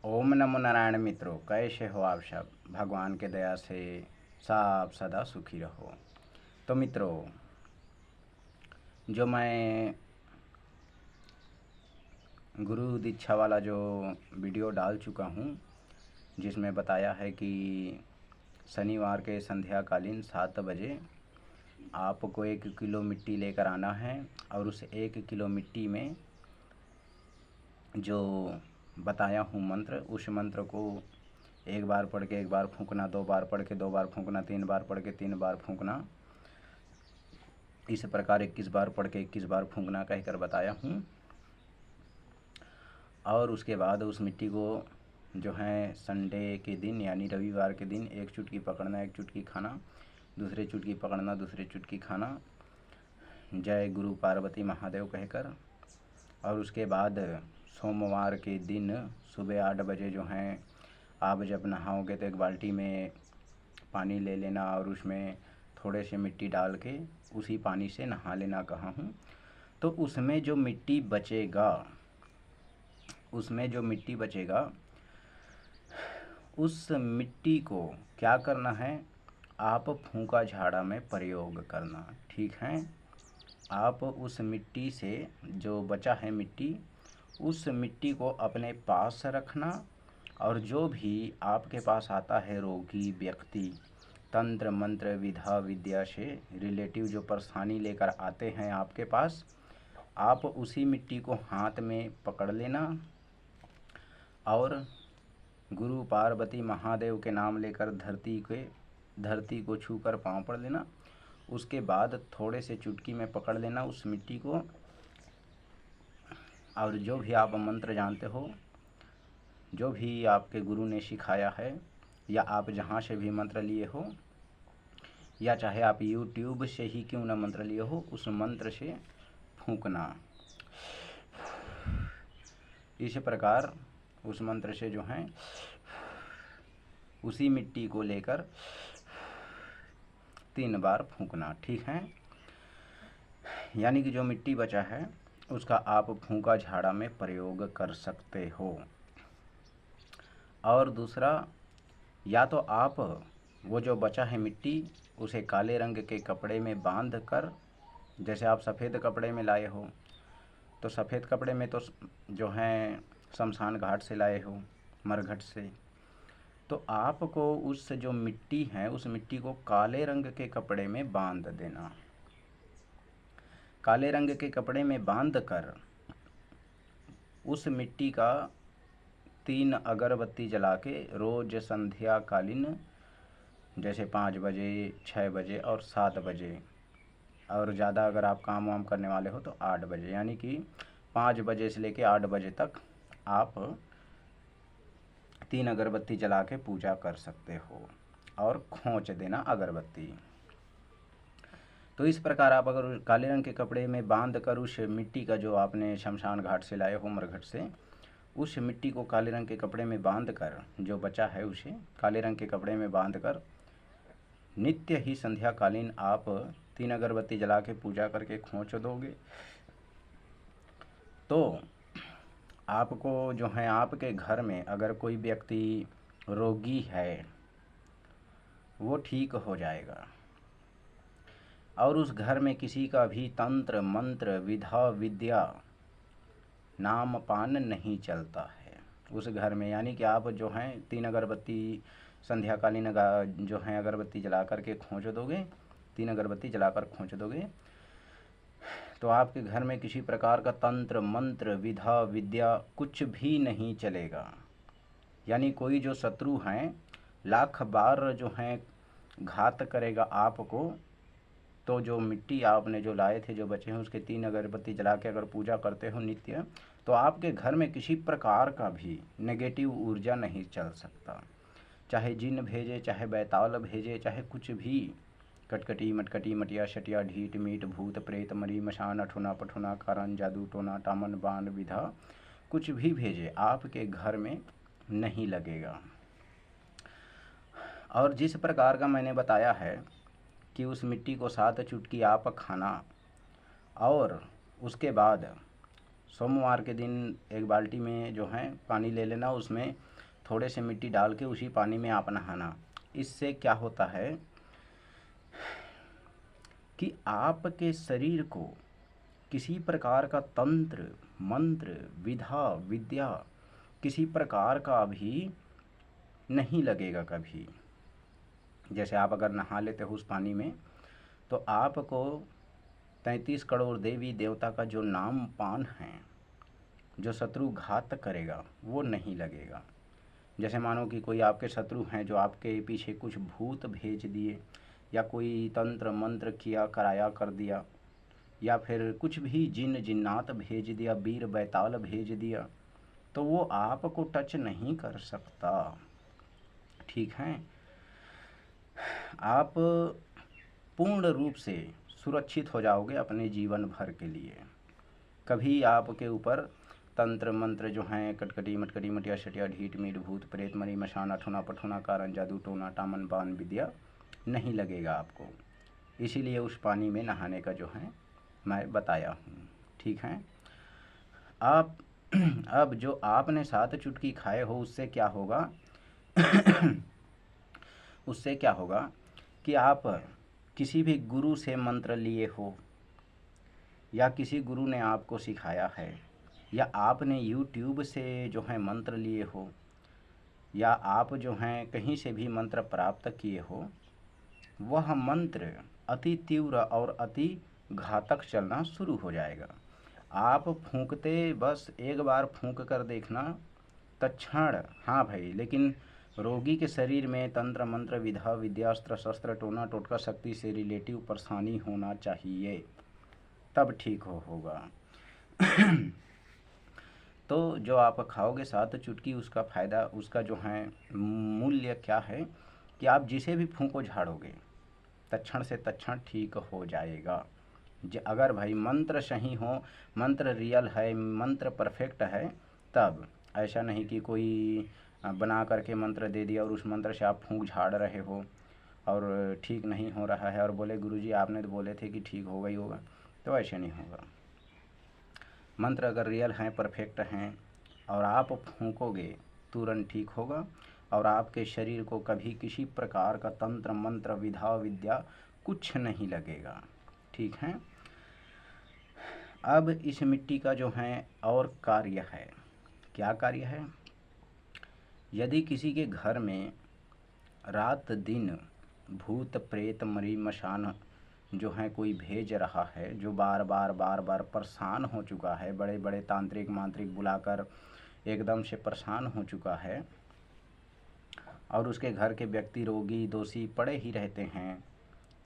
ओम नमो नारायण मित्रों, कैसे हो आप सब। भगवान के दया से सब सदा सुखी रहो। तो मित्रों, जो मैं गुरु दीक्षा वाला जो वीडियो डाल चुका हूँ, जिसमें बताया है कि शनिवार के संध्याकालीन 7 बजे आपको 1 किलो मिट्टी लेकर आना है और उस 1 किलो मिट्टी में जो बताया हूँ मंत्र, उस मंत्र को 1 बार पढ़ के 1 बार फूंकना, 2 बार पढ़ के 2 बार फूंकना, 3 बार पढ़ के 3 बार फूंकना, इस प्रकार 21 बार पढ़ के 21 बार फूंकना कहकर बताया हूँ। और उसके बाद उस मिट्टी को जो है संडे के दिन यानी रविवार के दिन 1 चुटकी पकड़ना, 1 चुटकी खाना, दूसरे चुटकी पकड़ना, दूसरे चुटकी खाना, जय गुरु पार्वती महादेव कहकर। और उसके बाद सोमवार के दिन सुबह 8 बजे जो हैं आप जब नहाओगे तो 1 बाल्टी में पानी ले लेना और उसमें थोड़े से मिट्टी डाल के उसी पानी से नहा लेना कहा हूँ। तो उसमें जो मिट्टी बचेगा उस मिट्टी को क्या करना है, आप फूंका झाड़ा में प्रयोग करना। ठीक है, आप उस मिट्टी से जो बचा है मिट्टी, उस मिट्टी को अपने पास रखना और जो भी आपके पास आता है रोगी व्यक्ति, तंत्र मंत्र विधा विद्या से रिलेटिव जो परेशानी लेकर आते हैं आपके पास, आप उसी मिट्टी को हाथ में पकड़ लेना और गुरु पार्वती महादेव के नाम लेकर धरती को छूकर पाँव पड़ लेना। उसके बाद थोड़े से चुटकी में पकड़ लेना उस मिट्टी को और जो भी आप मंत्र जानते हो, जो भी आपके गुरु ने सिखाया है या आप जहाँ से भी मंत्र लिए हो या चाहे आप YouTube से ही क्यों ना मंत्र लिए हो, उस मंत्र से फूंकना। इस प्रकार उस मंत्र से जो है उसी मिट्टी को लेकर 3 बार फूंकना। ठीक है, यानी कि जो मिट्टी बचा है उसका आप फूंका झाड़ा में प्रयोग कर सकते हो। और दूसरा, या तो आप वो जो बचा है मिट्टी उसे काले रंग के कपड़े में बांध कर, जैसे आप सफ़ेद कपड़े में लाए हो तो सफ़ेद कपड़े में तो जो है शमशान घाट से लाए हो, मरघट से, तो आपको उस जो मिट्टी है उस मिट्टी को काले रंग के कपड़े में बांध देना। काले रंग के कपड़े में बांध कर उस मिट्टी का 3 अगरबत्ती जला के रोज संध्याकालीन, जैसे 5 बजे, 6 बजे और 7 बजे, और ज़्यादा अगर आप काम वाम करने वाले हो तो 8 बजे, यानी कि 5 बजे से लेके 8 बजे तक आप 3 अगरबत्ती जला के पूजा कर सकते हो और खोंच देना अगरबत्ती। तो इस प्रकार आप अगर काले रंग के कपड़े में बांध कर उस मिट्टी का जो आपने शमशान घाट से लाए हो, मरघट से, उस मिट्टी को काले रंग के कपड़े में बांध कर, जो बचा है उसे काले रंग के कपड़े में बांध कर नित्य ही संध्याकालीन आप 3 अगरबत्ती जला के पूजा करके खोंच दोगे तो आपको जो है आपके घर में अगर कोई व्यक्ति रोगी है वो ठीक हो जाएगा और उस घर में किसी का भी तंत्र मंत्र विधा विद्या नाम पान नहीं चलता है उस घर में। यानी कि आप जो हैं 3 अगरबत्ती संध्याकालीन जो है अगरबत्ती जला करके खोंच दोगे, 3 अगरबत्ती जलाकर खोंच दोगे तो आपके घर में किसी प्रकार का तंत्र मंत्र विधा विद्या कुछ भी नहीं चलेगा। यानी कोई जो शत्रु हैं लाख बार जो हैं घात करेगा आपको, तो जो मिट्टी आपने जो लाए थे जो बचे हैं उसके 3 अगरबत्ती जला के अगर पूजा करते हो नित्य, तो आपके घर में किसी प्रकार का भी नेगेटिव ऊर्जा नहीं चल सकता। चाहे जिन भेजे, चाहे बैताल भेजे, चाहे कुछ भी, कटकटी मटकटी मटिया शटिया ढीठ मीट भूत प्रेत मरी मशान अठुना पठुना कारण जादू टोना टामन बाण विधा कुछ भी भेजे आपके घर में नहीं लगेगा। और जिस प्रकार का मैंने बताया है कि उस मिट्टी को 7 चुटकी आप खाना और उसके बाद सोमवार के दिन एक बाल्टी में जो है पानी ले लेना, उसमें थोड़े से मिट्टी डाल के उसी पानी में आप नहाना। इससे क्या होता है कि आपके शरीर को किसी प्रकार का तंत्र मंत्र विधा विद्या किसी प्रकार का भी नहीं लगेगा कभी। जैसे आप अगर नहा लेते हो उस पानी में, तो आपको 33 करोड़ देवी देवता का जो नाम पान है, जो शत्रु घात करेगा, वो नहीं लगेगा। जैसे मानो कि कोई आपके शत्रु हैं जो आपके पीछे कुछ भूत भेज दिए, या कोई तंत्र मंत्र किया कराया कर दिया, या फिर कुछ भी जिन जिन्नात भेज दिया, बीर बैताल भेज दिया, तो वो आपको टच नहीं कर सकता। ठीक है, आप पूर्ण रूप से सुरक्षित हो जाओगे अपने जीवन भर के लिए। कभी आपके ऊपर तंत्र मंत्र जो हैं, कटकटी मटकटी मटिया शटिया ढीठ मीठ भूत प्रेत मरी मशान अठुना पठुना कारण जादू टोना टामन बान विद्या नहीं लगेगा आपको। इसीलिए उस पानी में नहाने का जो है मैं बताया हूँ। ठीक है, आप अब जो आपने 7 चुटकी खाए हो, उससे क्या होगा उससे क्या होगा कि आप किसी भी गुरु से मंत्र लिए हो, या किसी गुरु ने आपको सिखाया है, या आपने YouTube से जो है मंत्र लिए हो, या आप जो हैं कहीं से भी मंत्र प्राप्त किए हो, वह मंत्र अति तीव्र और अति घातक चलना शुरू हो जाएगा। आप फूंकते बस एक बार फूंक कर देखना, तत्क्षण, हाँ भाई, लेकिन रोगी के शरीर में तंत्र मंत्र विधा विद्यास्त्र शस्त्र टोना टोटका शक्ति से रिलेटिव परेशानी होना चाहिए, तब ठीक होगा। तो जो आप खाओगे 7 चुटकी, उसका फ़ायदा, उसका जो है मूल्य क्या है कि आप जिसे भी फूंको झाड़ोगे तत्क्षण से तत्क्षण ठीक हो जाएगा। अगर भाई मंत्र सही हो, मंत्र रियल है, मंत्र परफेक्ट है, तब ऐसा नहीं कि कोई बना करके मंत्र दे दिया और उस मंत्र से आप फूंक झाड़ रहे हो और ठीक नहीं हो रहा है और बोले गुरुजी आपने तो बोले थे कि ठीक होगा ही होगा, तो ऐसे नहीं होगा। मंत्र अगर रियल हैं, परफेक्ट हैं, और आप फूंकोगे तुरंत ठीक होगा, और आपके शरीर को कभी किसी प्रकार का तंत्र मंत्र विधा विद्या कुछ नहीं लगेगा। ठीक है, अब इस मिट्टी का जो है और कार्य है, क्या कार्य है? यदि किसी के घर में रात दिन भूत प्रेत मरी मशान जो है कोई भेज रहा है, जो बार बार परेशान हो चुका है, बड़े बड़े तांत्रिक मांत्रिक बुलाकर एकदम से परेशान हो चुका है, और उसके घर के व्यक्ति रोगी दोषी पड़े ही रहते हैं,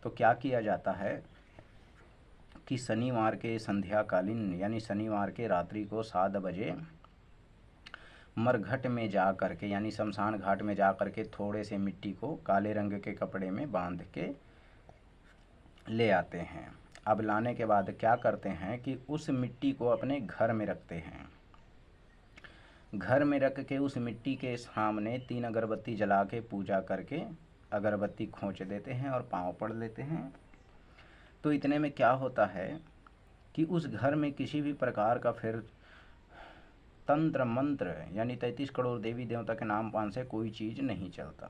तो क्या किया जाता है कि शनिवार के संध्याकालीन, यानी शनिवार के रात्रि को 7 बजे मरघट में जा कर के, यानी शमशान घाट में जा कर के थोड़े से मिट्टी को काले रंग के कपड़े में बांध के ले आते हैं। अब लाने के बाद क्या करते हैं कि उस मिट्टी को अपने घर में रखते हैं। घर में रख के उस मिट्टी के सामने 3 अगरबत्ती जला के पूजा करके अगरबत्ती खोंच देते हैं और पाँव पड़ लेते हैं। तो इतने में क्या होता है कि उस घर में किसी भी प्रकार का फिर तंत्र मंत्र, यानी 33 करोड़ देवी देवता के नाम पान से कोई चीज़ नहीं चलता।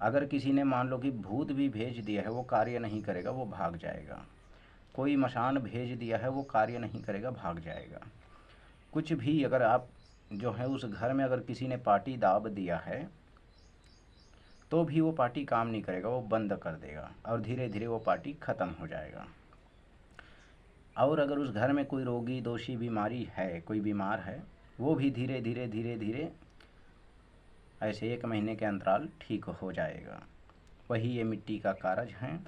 अगर किसी ने मान लो कि भूत भी भेज दिया है, वो कार्य नहीं करेगा, वो भाग जाएगा। कोई मशान भेज दिया है, वो कार्य नहीं करेगा, भाग जाएगा। कुछ भी अगर आप जो है उस घर में अगर किसी ने पार्टी दाब दिया है, तो भी वो पार्टी काम नहीं करेगा, वो बंद कर देगा और धीरे धीरे वो पार्टी ख़त्म हो जाएगा। और अगर उस घर में कोई रोगी दोषी बीमारी है, कोई बीमार है, वो भी धीरे धीरे धीरे धीरे ऐसे 1 महीने के अंतराल ठीक हो जाएगा। वही ये मिट्टी का कारज है।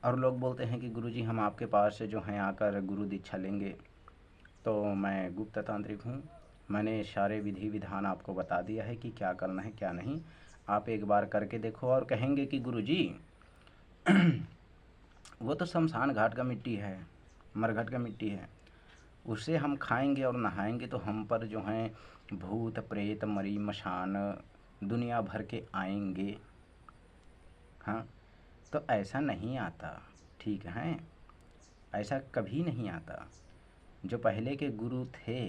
और लोग बोलते हैं कि गुरुजी हम आपके पास से जो हैं आकर गुरु दीक्षा लेंगे। तो मैं गुप्त तांत्रिक हूँ, मैंने सारे विधि विधान आपको बता दिया है कि क्या करना है क्या नहीं। आप एक बार करके देखो और कहेंगे कि गुरुजी वो तो शमशान घाट का मिट्टी है, मरघट का मिट्टी है, उससे हम खाएंगे और नहाएंगे तो हम पर जो हैं भूत प्रेत मरी मशान दुनिया भर के आएंगे। हाँ, तो ऐसा नहीं आता। ठीक है, ऐसा कभी नहीं आता। जो पहले के गुरु थे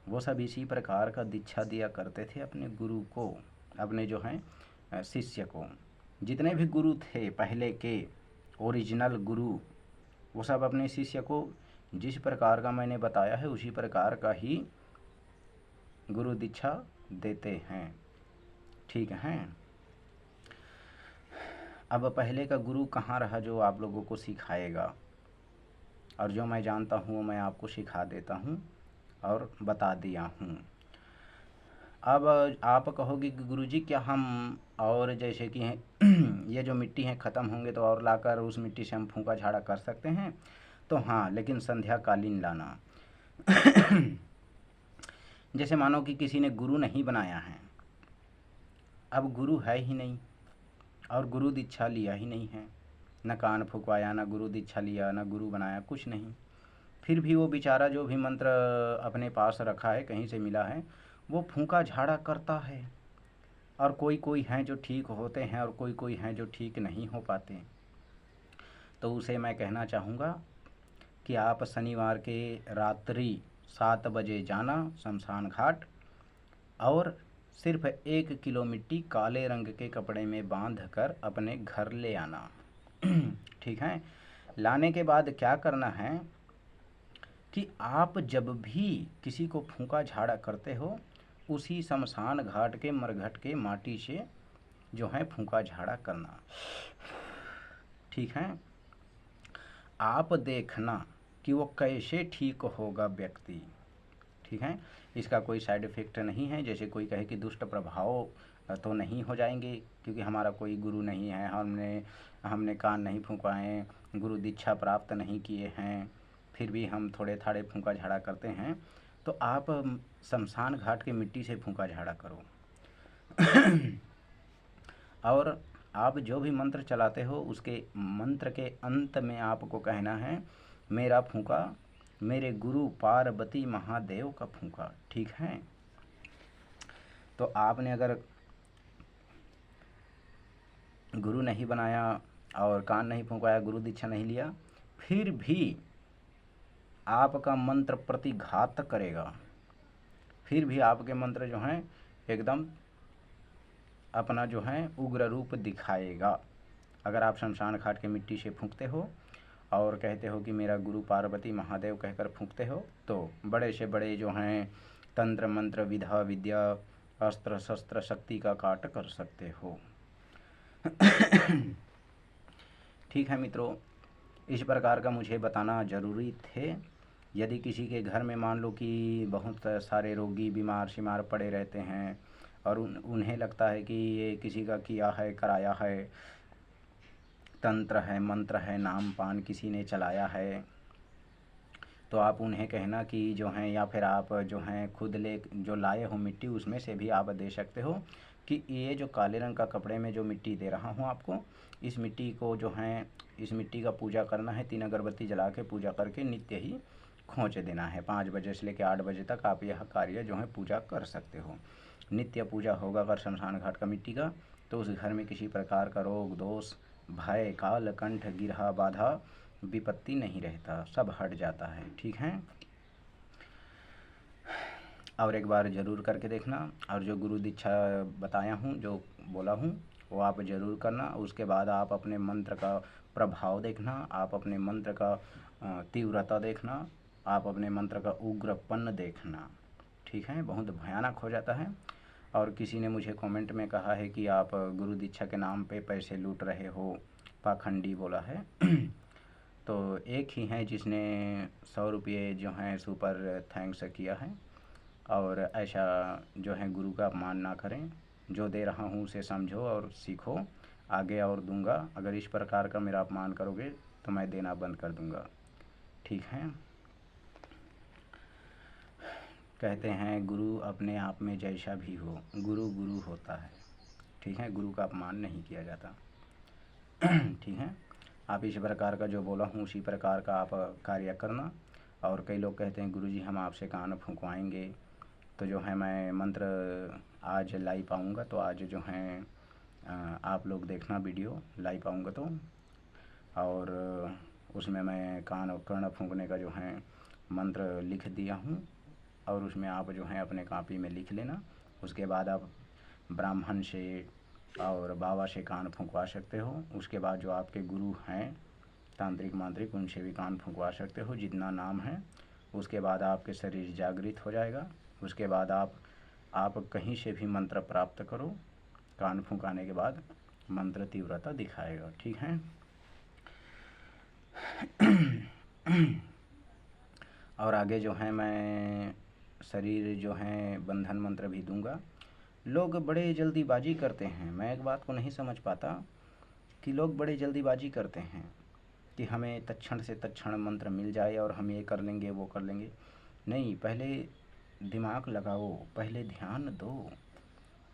वो सब इसी प्रकार का दीक्षा दिया करते थे अपने गुरु को, अपने जो हैं शिष्य को। जितने भी गुरु थे पहले के ओरिजिनल गुरु, वो सब अपने शिष्य को जिस प्रकार का मैंने बताया है उसी प्रकार का ही गुरु दीक्षा देते हैं। ठीक है। अब पहले का गुरु कहाँ रहा जो आप लोगों को सिखाएगा, और जो मैं जानता हूँ मैं आपको सिखा देता हूँ और बता दिया हूँ। अब आप कहोगे कि गुरुजी क्या हम और जैसे कि ये जो मिट्टी है ख़त्म होंगे तो और लाकर उस मिट्टी से हम फूंका झाड़ा कर सकते हैं? तो हाँ, लेकिन संध्याकालीन लाना। जैसे मानो कि किसी ने गुरु नहीं बनाया है, अब गुरु है ही नहीं और गुरु दीक्षा लिया ही नहीं है, न कान फुकवाया, न गुरु दीक्षा लिया, न गुरु बनाया, कुछ नहीं। फिर भी वो बेचारा जो भी मंत्र अपने पास रखा है, कहीं से मिला है, वो फूंका झाड़ा करता है। और कोई कोई हैं जो ठीक होते हैं और कोई कोई हैं जो ठीक नहीं हो पाते। तो उसे मैं कहना चाहूँगा कि आप शनिवार के रात्रि 7 बजे जाना शमशान घाट, और सिर्फ 1 किलो मिट्टी काले रंग के कपड़े में बांध कर अपने घर ले आना। ठीक है। लाने के बाद क्या करना है कि आप जब भी किसी को फूंका झाड़ा करते हो, उसी शमशान घाट के मरघट के माटी से जो है फूंका झाड़ा करना। ठीक है। आप देखना कि वो कैसे ठीक होगा व्यक्ति। ठीक है। इसका कोई साइड इफ़ेक्ट नहीं है। जैसे कोई कहे कि दुष्ट प्रभाव तो नहीं हो जाएंगे, क्योंकि हमारा कोई गुरु नहीं है, हमने कान नहीं फूंकाए, गुरु दीक्षा प्राप्त नहीं किए हैं, फिर भी हम थोड़े थाड़े फूंका झाड़ा करते हैं। तो आप शमशान घाट की मिट्टी से फूंका झाड़ा करो। और आप जो भी मंत्र चलाते हो उसके मंत्र के अंत में आपको कहना है, मेरा फूंका मेरे गुरु पार्वती महादेव का फूंका। ठीक है। तो आपने अगर गुरु नहीं बनाया और कान नहीं फूंकाया, गुरु दीक्षा नहीं लिया, फिर भी आपका मंत्र प्रतिघात करेगा, फिर भी आपके मंत्र जो हैं एकदम अपना जो है उग्र रूप दिखाएगा। अगर आप शमशान घाट के मिट्टी से फूंकते हो और कहते हो कि मेरा गुरु पार्वती महादेव कहकर फूंकते हो, तो बड़े से बड़े जो हैं तंत्र मंत्र विधा विद्या अस्त्र शस्त्र शक्ति का काट कर सकते हो। ठीक है मित्रों, इस प्रकार का मुझे बताना ज़रूरी थे। यदि किसी के घर में मान लो कि बहुत सारे रोगी बीमार शिमार पड़े रहते हैं और उन्हें लगता है कि ये किसी का किया है कराया है, तंत्र है मंत्र है नाम पान किसी ने चलाया है, तो आप उन्हें कहना कि जो हैं, या फिर आप जो हैं खुद जो लाए हो मिट्टी उसमें से भी आप दे सकते हो कि ये जो काले रंग का कपड़े में जो मिट्टी दे रहा हूँ आपको, इस मिट्टी को जो है इस मिट्टी का पूजा करना है, 3 अगरबत्ती जला के पूजा करके नित्य ही खोंच देना है। 5 बजे से लेकर 8 बजे तक आप यह कार्य जो है पूजा कर सकते हो। नित्य पूजा होगा अगर शमशान घाट का मिट्टी का, तो उस घर में किसी प्रकार का रोग दोष भय काल कंठ गिरहा बाधा विपत्ति नहीं रहता, सब हट जाता है। ठीक है। और एक बार ज़रूर करके देखना, और जो गुरु दीक्षा बताया हूँ जो बोला हूँ वो आप ज़रूर करना। उसके बाद आप अपने मंत्र का प्रभाव देखना, आप अपने मंत्र का तीव्रता देखना, आप अपने मंत्र का उग्रपन देखना। ठीक है। बहुत भयानक हो जाता है। और किसी ने मुझे कमेंट में कहा है कि आप गुरु दीक्षा के नाम पे पैसे लूट रहे हो, पाखंडी बोला है। तो एक ही है जिसने 100 रुपये जो हैं सुपर थैंक्स किया है, और ऐसा जो है गुरु का अपमान ना करें। जो दे रहा हूँ उसे समझो और सीखो, आगे और दूंगा। अगर इस प्रकार का मेरा अपमान करोगे तो मैं देना बंद कर दूंगा। ठीक है। कहते हैं गुरु अपने आप में जैसा भी हो, गुरु गुरु होता है। ठीक है। गुरु का अपमान नहीं किया जाता। ठीक है। आप इस प्रकार का जो बोला हूँ उसी प्रकार का आप कार्य करना। और कई लोग कहते हैं गुरुजी हम आपसे कान फूंकवाएंगे, तो जो है मैं मंत्र आज लाइव पाऊँगा, तो आज जो है आप लोग देखना वीडियो लाइव पाऊँगा तो, और उसमें मैं कान और कर्ण फूंकने का जो है मंत्र लिख दिया हूँ, और उसमें आप जो है अपने कॉपी में लिख लेना। उसके बाद आप ब्राह्मण से और बाबा से कान फुंकवा सकते हो। उसके बाद जो आपके गुरु हैं तांत्रिक मांत्रिक, उनसे भी कान फुंकवा सकते हो, जितना नाम है। उसके बाद आपके शरीर जागृत हो जाएगा। उसके बाद आप कहीं से भी मंत्र प्राप्त करो, कान फुंकाने के बाद मंत्र तीव्रता दिखाएगा। ठीक है। और आगे जो है मैं शरीर जो है बंधन मंत्र भी दूंगा। लोग बड़े जल्दीबाजी करते हैं, मैं एक बात को नहीं समझ पाता कि लोग बड़े जल्दीबाजी करते हैं कि हमें तत्क्षण से तत्क्षण मंत्र मिल जाए और हम ये कर लेंगे वो कर लेंगे। नहीं, पहले दिमाग लगाओ, पहले ध्यान दो।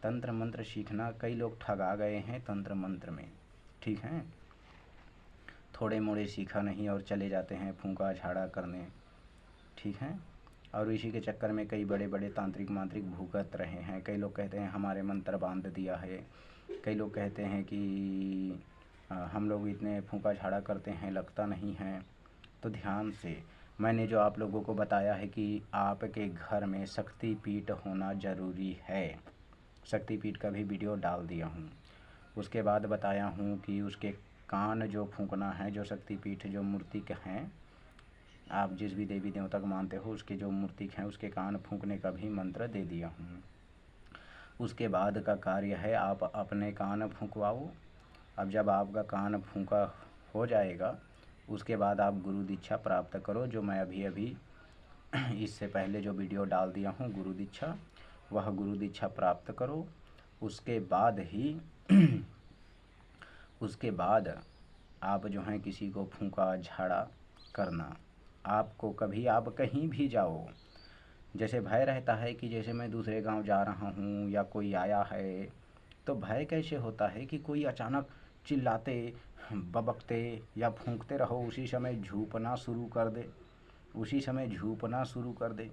तंत्र मंत्र सीखना, कई लोग ठगा गए हैं तंत्र मंत्र में। ठीक है, थोड़े मोड़े सीखा नहीं और चले जाते हैं फूंका झाड़ा करने। ठीक है, और इसी के चक्कर में कई बड़े बड़े तांत्रिक मांत्रिक भुगत रहे हैं। कई लोग कहते हैं हमारे मंत्र बांध दिया है। कई लोग कहते हैं कि हम लोग इतने फूंका झाड़ा करते हैं, लगता नहीं है। तो ध्यान से, मैंने जो आप लोगों को बताया है कि आपके घर में शक्तिपीठ होना ज़रूरी है। शक्तिपीठ का भी वीडियो डाल दिया हूँ। उसके बाद बताया हूँ कि उसके कान जो फूंकना है, जो शक्तिपीठ जो मूर्तिक हैं, आप जिस भी देवी देवता को मानते हो उसके जो मूर्तिक हैं उसके कान फूंकने का भी मंत्र दे दिया हूँ। उसके बाद का कार्य है आप अपने कान फूंकवाओ। अब जब आपका कान फूंका हो जाएगा, उसके बाद आप गुरु दीक्षा प्राप्त करो, जो मैं अभी अभी इससे पहले जो वीडियो डाल दिया हूँ गुरु दीक्षा, वह गुरु दीक्षा प्राप्त करो। उसके बाद ही उसके बाद आप जो हैं किसी को फूंका झाड़ा करना। आपको कभी आप कहीं भी जाओ, जैसे भय रहता है कि जैसे मैं दूसरे गांव जा रहा हूँ या कोई आया है, तो भय कैसे होता है कि कोई अचानक चिल्लाते बबकते या फूंकते रहो, उसी समय झूपना शुरू कर दे, उसी समय झूपना शुरू कर दे,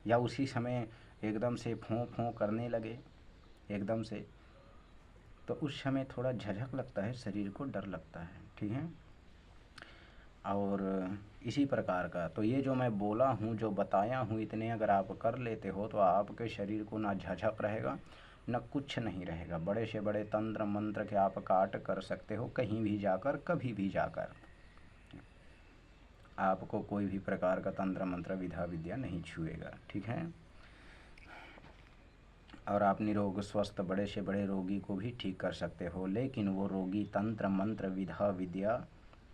या उसी समय एकदम से फों फों करने लगे एकदम से, तो उस समय थोड़ा झझक लगता है, शरीर को डर लगता है। ठीक है, और इसी प्रकार का तो ये जो मैं बोला हूँ, जो बताया हूँ, इतने अगर आप कर लेते हो तो आपके शरीर को ना झझक रहेगा न कुछ नहीं रहेगा। बड़े से बड़े तंत्र मंत्र के आप काट कर सकते हो, कहीं भी जाकर, कभी भी जाकर। आपको कोई भी प्रकार का तंत्र मंत्र विधा विद्या नहीं छुएगा। ठीक है, और आप निरोग स्वस्थ बड़े से बड़े रोगी को भी ठीक कर सकते हो, लेकिन वो रोगी तंत्र मंत्र विधा विद्या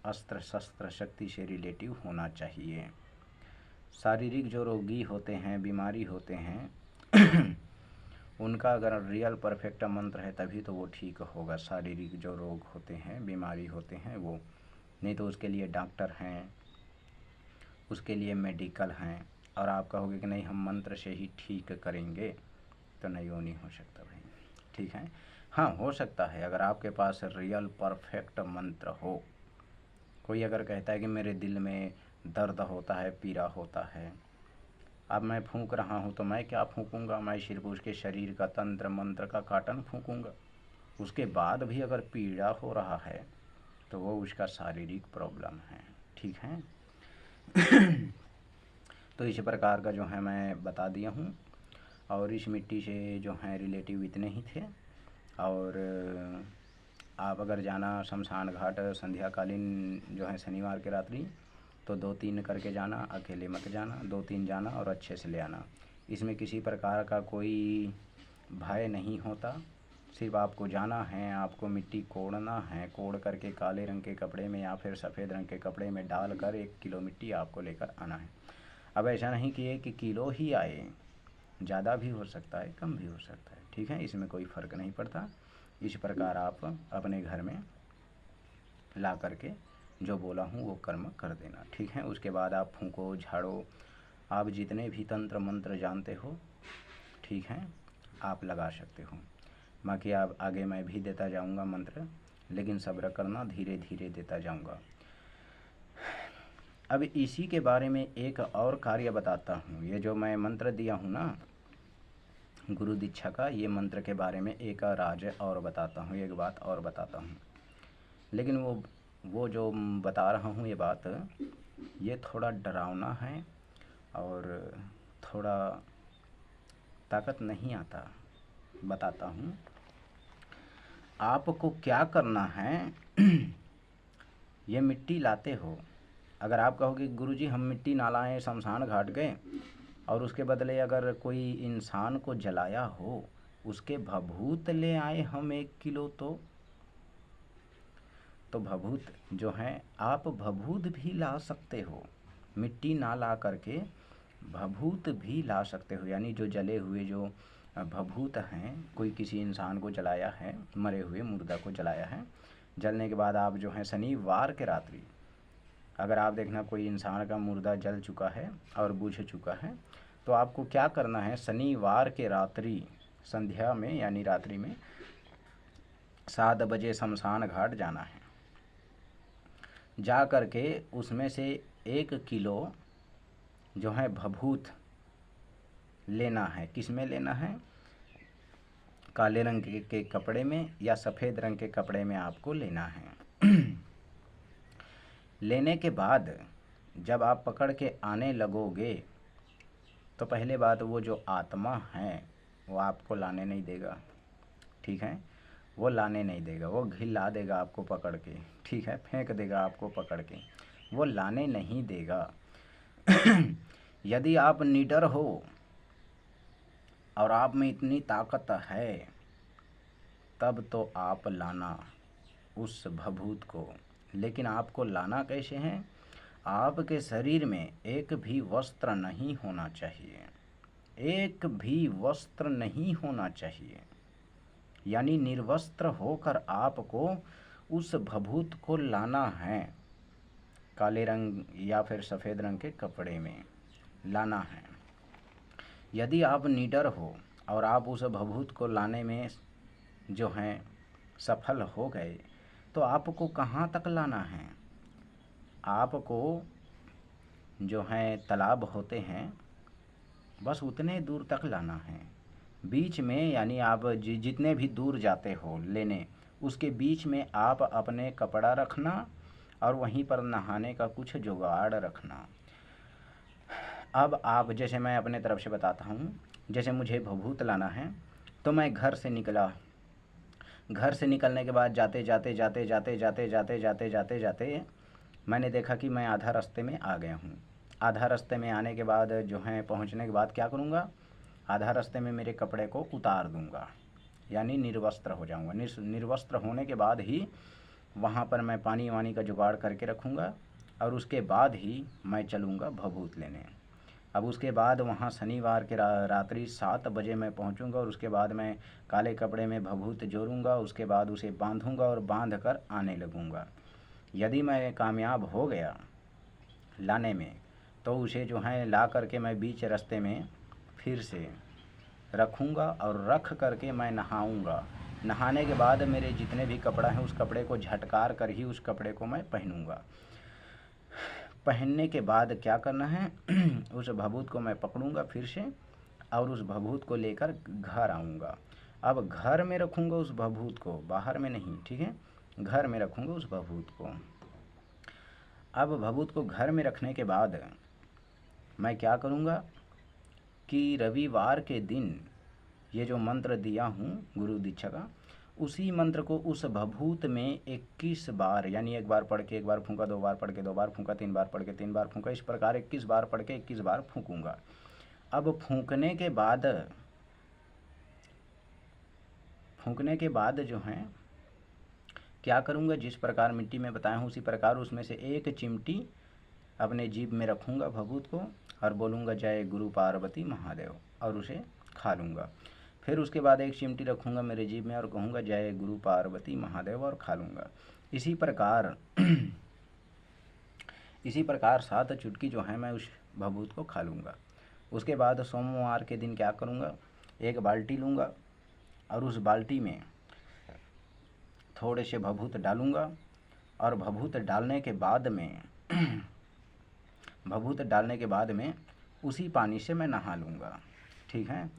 अस्त्र शस्त्र शक्ति से रिलेटिव होना चाहिए। शारीरिक जो रोगी होते हैं, बीमारी होते हैं उनका अगर रियल परफेक्ट मंत्र है तभी तो वो ठीक होगा। शारीरिक जो रोग होते हैं, बीमारी होते हैं, वो नहीं तो उसके लिए डॉक्टर हैं, उसके लिए मेडिकल हैं। और आप कहोगे कि नहीं हम मंत्र से ही ठीक करेंगे, तो नहीं, वो नहीं हो सकता भाई। ठीक है, हाँ हो सकता है अगर आपके पास रियल परफेक्ट मंत्र हो। कोई अगर कहता है कि मेरे दिल में दर्द होता है, पीड़ा होता है, अब मैं फूंक रहा हूँ तो मैं क्या फूंकूंगा, मैं सिर्फ उसके शरीर का तंत्र मंत्र का काटन फूंकूंगा। उसके बाद भी अगर पीड़ा हो रहा है तो वो उसका शारीरिक प्रॉब्लम है। ठीक है तो इस प्रकार का जो है मैं बता दिया हूँ, और इस मिट्टी से जो है रिलेटिव इतने ही थे। और आप अगर जाना शमशान घाट संध्याकालीन जो है शनिवार के रात्रि, तो 2-3 करके जाना, अकेले मत जाना, 2-3 जाना और अच्छे से ले आना। इसमें किसी प्रकार का कोई भय नहीं होता, सिर्फ आपको जाना है, आपको मिट्टी कोड़ना है, कोड़ करके काले रंग के कपड़े में या फिर सफ़ेद रंग के कपड़े में डालकर 1 किलो मिट्टी आपको लेकर आना है। अब ऐसा नहीं कि 1 किलो ही आए, ज़्यादा भी हो सकता है, कम भी हो सकता है। ठीक है, इसमें कोई फ़र्क नहीं पड़ता। इस प्रकार आप अपने घर में ला करके जो बोला हूँ वो कर्म कर देना। ठीक है, उसके बाद आप फूंको झाड़ो, आप जितने भी तंत्र मंत्र जानते हो, ठीक है, आप लगा सकते हो। बाकी आप आगे मैं भी देता जाऊँगा मंत्र, लेकिन सब्र करना, धीरे धीरे देता जाऊँगा। अब इसी के बारे में एक और कार्य बताता हूँ। ये जो मैं मंत्र दिया हूँ ना गुरु दीक्षा का, ये मंत्र के बारे में एक राज और बताता हूँ, एक बात और बताता हूँ। लेकिन वो जो बता रहा हूँ ये बात, ये थोड़ा डरावना है और थोड़ा ताकत नहीं आता। बताता हूँ आपको क्या करना है। ये मिट्टी लाते हो, अगर आप कहोगे गुरुजी हम मिट्टी ना लाएं, शमशान घाट गए और उसके बदले अगर कोई इंसान को जलाया हो, उसके भभूत ले आए हम 1 किलो, तो भभूत जो है आप भभूत भी ला सकते हो। मिट्टी ना ला करके भभूत भी ला सकते हो, यानी जो जले हुए जो भभूत हैं, कोई किसी इंसान को जलाया है, मरे हुए मुर्दा को जलाया है, जलने के बाद आप जो है शनिवार के रात्रि, अगर आप देखना कोई इंसान का मुर्दा जल चुका है और बुझ चुका है, तो आपको क्या करना है, शनिवार के रात्रि संध्या में यानी रात्रि में 7 बजे शमशान घाट जाना है। जा कर के उसमें से 1 किलो जो है भभूत लेना है। किस में लेना है? काले रंग के कपड़े में या सफ़ेद रंग के कपड़े में आपको लेना है। लेने के बाद जब आप पकड़ के आने लगोगे तो पहले बात, वो जो आत्मा है वो आपको लाने नहीं देगा, ठीक है, वो लाने नहीं देगा, वो घिला देगा आपको पकड़ के, ठीक है, फेंक देगा आपको पकड़ के, वो लाने नहीं देगा। यदि आप निडर हो और आप में इतनी ताकत है, तब तो आप लाना उस भभूत को। लेकिन आपको लाना कैसे है? आपके शरीर में एक भी वस्त्र नहीं होना चाहिए, एक भी वस्त्र नहीं होना चाहिए, यानी निर्वस्त्र होकर आपको उस भभूत को लाना है। काले रंग या फिर सफ़ेद रंग के कपड़े में लाना है। यदि आप निडर हो और आप उस भभूत को लाने में जो है सफल हो गए, तो आपको कहाँ तक लाना है? आपको जो है तालाब होते हैं, बस उतने दूर तक लाना है। बीच में यानी आप जितने भी दूर जाते हो लेने, उसके बीच में आप अपने कपड़ा रखना और वहीं पर नहाने का कुछ जुगाड़ रखना। अब आप, जैसे मैं अपने तरफ से बताता हूँ, जैसे मुझे भभूत लाना है तो मैं घर से निकला। घर से निकलने के बाद जाते जाते जाते जाते जाते जाते जाते जाते जाते मैंने देखा कि मैं आधा रास्ते में आ गया हूँ। आधा रास्ते में आने के बाद जो है पहुँचने के बाद क्या करूँगा, आधा रास्ते में मेरे कपड़े को उतार दूँगा, यानी निर्वस्त्र हो जाऊँगा। निर्वस्त्र होने के बाद ही वहाँ पर मैं पानी वानी का जुगाड़ करके रखूँगा और उसके बाद ही मैं चलूँगा भभूत लेने। अब उसके बाद वहाँ शनिवार के रात्रि 7 बजे मैं पहुँचूँगा और उसके बाद मैं काले कपड़े में भभूत जोड़ूँगा, उसके बाद उसे बांधूँगा और बांध कर आने लगूँगा। यदि मैं कामयाब हो गया लाने में, तो उसे जो है ला करके मैं बीच रास्ते में फिर से रखूँगा और रख करके मैं नहाऊँगा। नहाने के बाद मेरे जितने भी कपड़ा हैं उस कपड़े को झटकार कर ही उस कपड़े को मैं पहनूँगा। पहनने के बाद क्या करना है, उस भभूत को मैं पकड़ूँगा फिर से और उस भभूत को लेकर घर आऊँगा। अब घर में रखूँगा उस भभूत को, बाहर में नहीं, ठीक है, घर में रखूँगा उस भभूत को। अब भभूत को घर में रखने के बाद मैं क्या करूँगा कि रविवार के दिन ये जो मंत्र दिया हूँ गुरु दीक्षा का, उसी मंत्र को उस भभूत में 21 बार, यानी एक बार पढ़ के एक बार फूंका, 2 बार पढ़ के 2 बार फूंका, 3 बार पढ़ के 3 बार फूंका, इस प्रकार 21 बार पढ़ के 21 बार फूंकूंगा। अब फूंकने के बाद जो है क्या करूँगा, जिस प्रकार मिट्टी में बताया हूँ उसी प्रकार उसमें से 1 चिमटी अपने जीभ में रखूँगा भभूत को और बोलूँगा जय गुरु पार्वती महादेव और उसे खा लूँगा। फिर उसके बाद 1 चिमटी रखूँगा मेरे जीभ में और कहूँगा जय गुरु पार्वती महादेव और खा लूँगा। इसी प्रकार 7 चुटकी जो है मैं उस भभूत को खा लूँगा। उसके बाद सोमवार के दिन क्या करूँगा, 1 बाल्टी लूँगा और उस बाल्टी में थोड़े से भभूत डालूँगा और भभूत डालने के बाद में उसी पानी से मैं नहा लूँगा, ठीक है।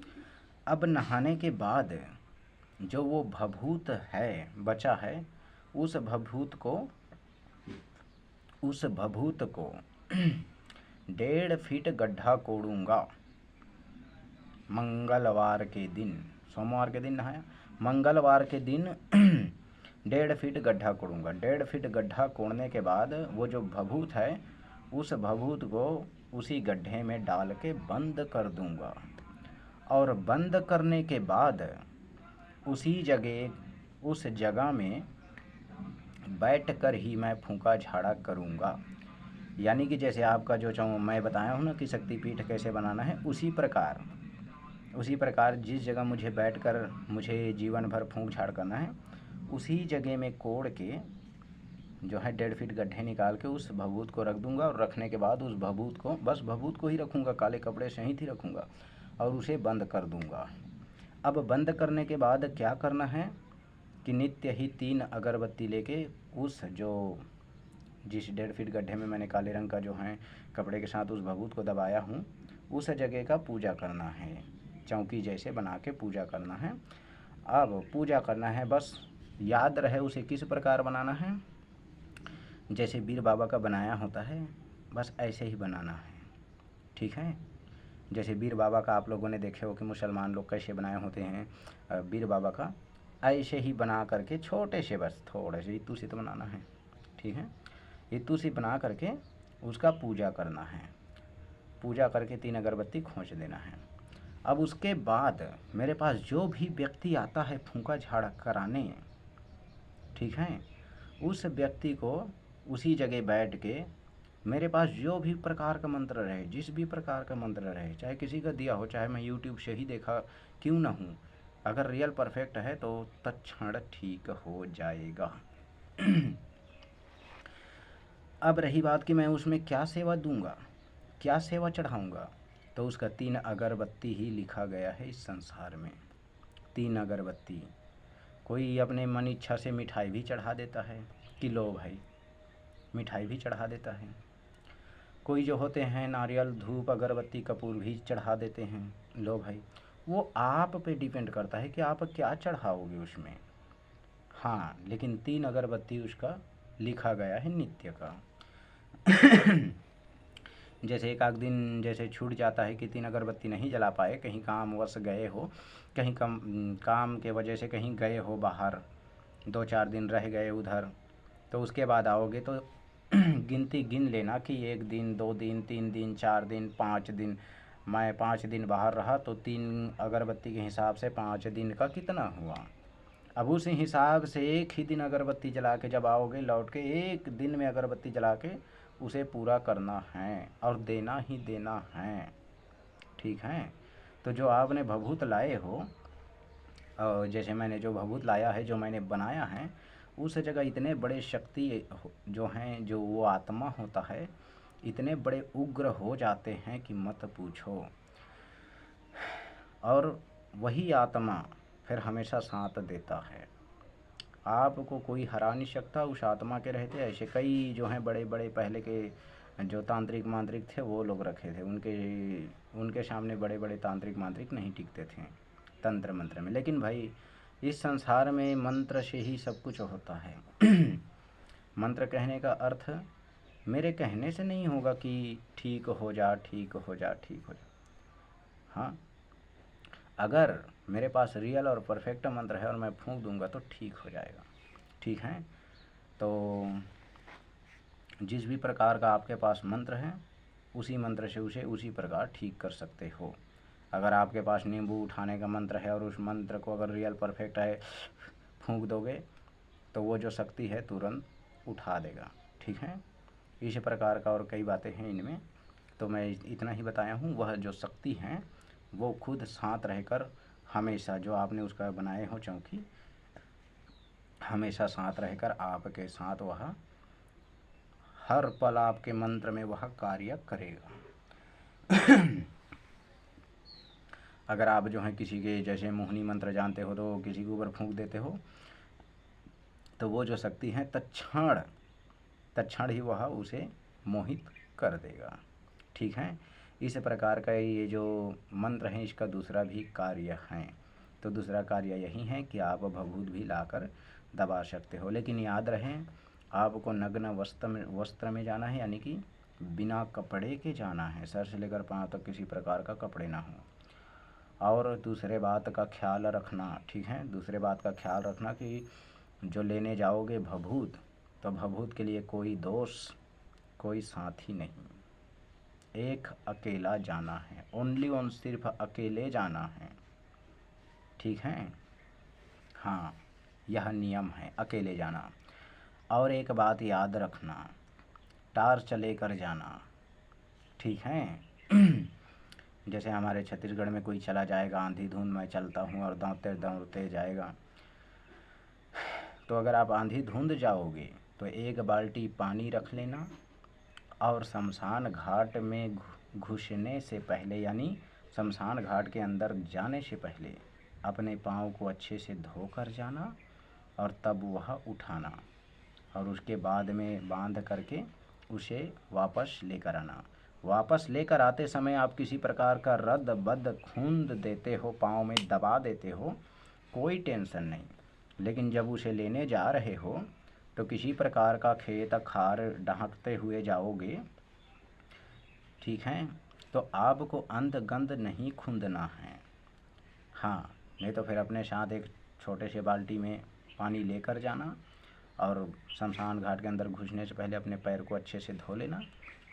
अब नहाने के बाद जो वो भभूत है बचा है, उस भभूत को 1.5 फीट गड्ढा कोड़ूंगा मंगलवार के दिन। सोमवार के दिन नहाया, मंगलवार के दिन 1.5 फीट गड्ढा कोड़ूंगा। 1.5 फीट गड्ढा कोड़ने के बाद वो जो भभूत है उस भभूत को उसी गड्ढे में डाल के बंद कर दूंगा, और बंद करने के बाद उस जगह में बैठ कर ही मैं फूंका झाड़ा करूंगा। यानी कि जैसे आपका जो मैं बताया हूँ ना कि शक्तिपीठ कैसे बनाना है, उसी प्रकार जिस जगह मुझे बैठकर मुझे जीवन भर फूंक झाड़ करना है, उसी जगह में कोड़ के जो है 1.5 फीट गड्ढे निकाल के उस भभूत को रख दूंगा। और रखने के बाद उस भभूत को, बस भभूत को ही रखूँगा, काले कपड़े सहित ही रखूँगा, और उसे बंद कर दूंगा। अब बंद करने के बाद क्या करना है कि नित्य ही 3 अगरबत्ती लेके उस जिस 1.5 फीट गड्ढे में मैंने काले रंग का जो है कपड़े के साथ उस भभूत को दबाया हूँ, उस जगह का पूजा करना है। चौकी जैसे बना के पूजा करना है। अब पूजा करना है, बस याद रहे उसे किस प्रकार बनाना है, जैसे बीर बाबा का बनाया होता है बस ऐसे ही बनाना है। ठीक है, जैसे बीर बाबा का आप लोगों ने देखे हो कि मुसलमान लोग कैसे बनाए होते हैं, बीर बाबा का ऐसे ही बना करके छोटे से, बस थोड़े से इतू से तो बनाना है। ठीक है, इतू से बना करके उसका पूजा करना है। पूजा करके 3 अगरबत्ती खोंच देना है। अब उसके बाद मेरे पास जो भी व्यक्ति आता है फूंका झाड़ कराने, ठीक है, उस व्यक्ति को उसी जगह बैठ के मेरे पास जो भी प्रकार का मंत्र रहे, जिस भी प्रकार का मंत्र रहे, चाहे किसी का दिया हो, चाहे मैं यूट्यूब से ही देखा क्यों ना हूँ, अगर रियल परफेक्ट है तो तत्क्षण ठीक हो जाएगा। अब रही बात कि मैं उसमें क्या सेवा दूंगा, क्या सेवा चढ़ाऊंगा, तो उसका 3 अगरबत्ती ही लिखा गया है इस संसार में। 3 अगरबत्ती। कोई अपने मन इच्छा से मिठाई भी चढ़ा देता है कि लो भाई, मिठाई भी चढ़ा देता है। कोई जो होते हैं नारियल, धूप, अगरबत्ती, कपूर भी चढ़ा देते हैं, लो भाई। वो आप पे डिपेंड करता है कि आप क्या चढ़ाओगे उसमें। हाँ, लेकिन 3 अगरबत्ती उसका लिखा गया है नित्य का। जैसे एक आध दिन जैसे छूट जाता है कि 3 अगरबत्ती नहीं जला पाए, कहीं कामवश गए हो, कहीं काम के वजह से कहीं गए हो बाहर, 2-4 दिन रह गए उधर, तो उसके बाद आओगे तो गिनती गिन लेना कि 1 दिन, 2 दिन, 3 दिन, 4 दिन, 5 दिन। मैं 5 दिन बाहर रहा तो 3 अगरबत्ती के हिसाब से 5 दिन का कितना हुआ। अब उस हिसाब से एक ही दिन अगरबत्ती जला के जब आओगे लौट के, एक दिन में अगरबत्ती जला के उसे पूरा करना है और देना ही देना है। ठीक है, तो जो आपने भभूत लाए हो, और जैसे मैंने जो भभूत लाया है, जो मैंने बनाया है, उस जगह इतने बड़े शक्ति जो हैं, जो वो आत्मा होता है, इतने बड़े उग्र हो जाते हैं कि मत पूछो। और वही आत्मा फिर हमेशा साथ देता है, आपको कोई हरा नहीं सकता उस आत्मा के रहते। ऐसे कई जो हैं बड़े बड़े पहले के जो तांत्रिक मांत्रिक थे वो लोग रखे थे, उनके सामने बड़े बड़े तांत्रिक मांत्रिक नहीं टिकते थे तंत्र मंत्र में। लेकिन भाई इस संसार में मंत्र से ही सब कुछ होता है। मंत्र कहने का अर्थ मेरे कहने से नहीं होगा कि ठीक हो जा, ठीक हो जा, ठीक हो जा। हाँ, अगर मेरे पास रियल और परफेक्ट मंत्र है और मैं फूंक दूंगा तो ठीक हो जाएगा। ठीक है, तो जिस भी प्रकार का आपके पास मंत्र है, उसी मंत्र से उसे उसी प्रकार ठीक कर सकते हो। अगर आपके पास नींबू उठाने का मंत्र है और उस मंत्र को अगर रियल परफेक्ट है, फूंक दोगे तो वो जो शक्ति है तुरंत उठा देगा। ठीक है, इस प्रकार का और कई बातें हैं इनमें, तो मैं इतना ही बताया हूँ। वह जो शक्ति हैं वो खुद साथ रहकर हमेशा, जो आपने उसका बनाए हो चौकी, हमेशा साथ रहकर आपके साथ वह हर पल आपके मंत्र में वह कार्य करेगा। अगर आप जो है किसी के जैसे मोहिनी मंत्र जानते हो तो किसी के ऊपर फूंक देते हो तो वो जो शक्ति है तत्क्षण ही वह उसे मोहित कर देगा। ठीक है, इस प्रकार का ये जो मंत्र है इसका दूसरा भी कार्य है। तो दूसरा कार्य यही है कि आप भभूत भी लाकर दबा सकते हो, लेकिन याद रहे आपको नग्न वस्त्र में जाना है, यानी कि बिना कपड़े के जाना है, सर से लेकर पाँव तक किसी प्रकार का कपड़े ना हो। और दूसरे बात का ख्याल रखना, ठीक है, दूसरे बात का ख्याल रखना कि जो लेने जाओगे भभूत, तो भभूत के लिए कोई दोस्त, कोई साथी नहीं, एक अकेला जाना है, ओनली ऑन, सिर्फ अकेले जाना है, ठीक है। हाँ, यह नियम है, अकेले जाना। और एक बात याद रखना, टार्च लेकर जाना, ठीक है। जैसे हमारे छत्तीसगढ़ में कोई चला जाएगा आंधी धुंध में चलता हूँ और दौड़ते दौड़ते जाएगा, तो अगर आप आंधी धुंध जाओगे तो एक बाल्टी पानी रख लेना, और शमशान घाट में घुसने से पहले, यानी शमशान घाट के अंदर जाने से पहले अपने पाँव को अच्छे से धोकर जाना और तब वह उठाना, और उसके बाद में बांध करके उसे वापस लेकर आना। वापस लेकर आते समय आप किसी प्रकार का रद्द बद खूंद देते हो, पाँव में दबा देते हो, कोई टेंशन नहीं, लेकिन जब उसे लेने जा रहे हो तो किसी प्रकार का खेत खार ढांकते हुए जाओगे, ठीक है, तो आपको अंध गंध नहीं खूंदना है। हाँ, नहीं तो फिर अपने साथ एक छोटे से बाल्टी में पानी लेकर जाना, और शमशान घाट के अंदर घुसने से पहले अपने पैर को अच्छे से धो लेना।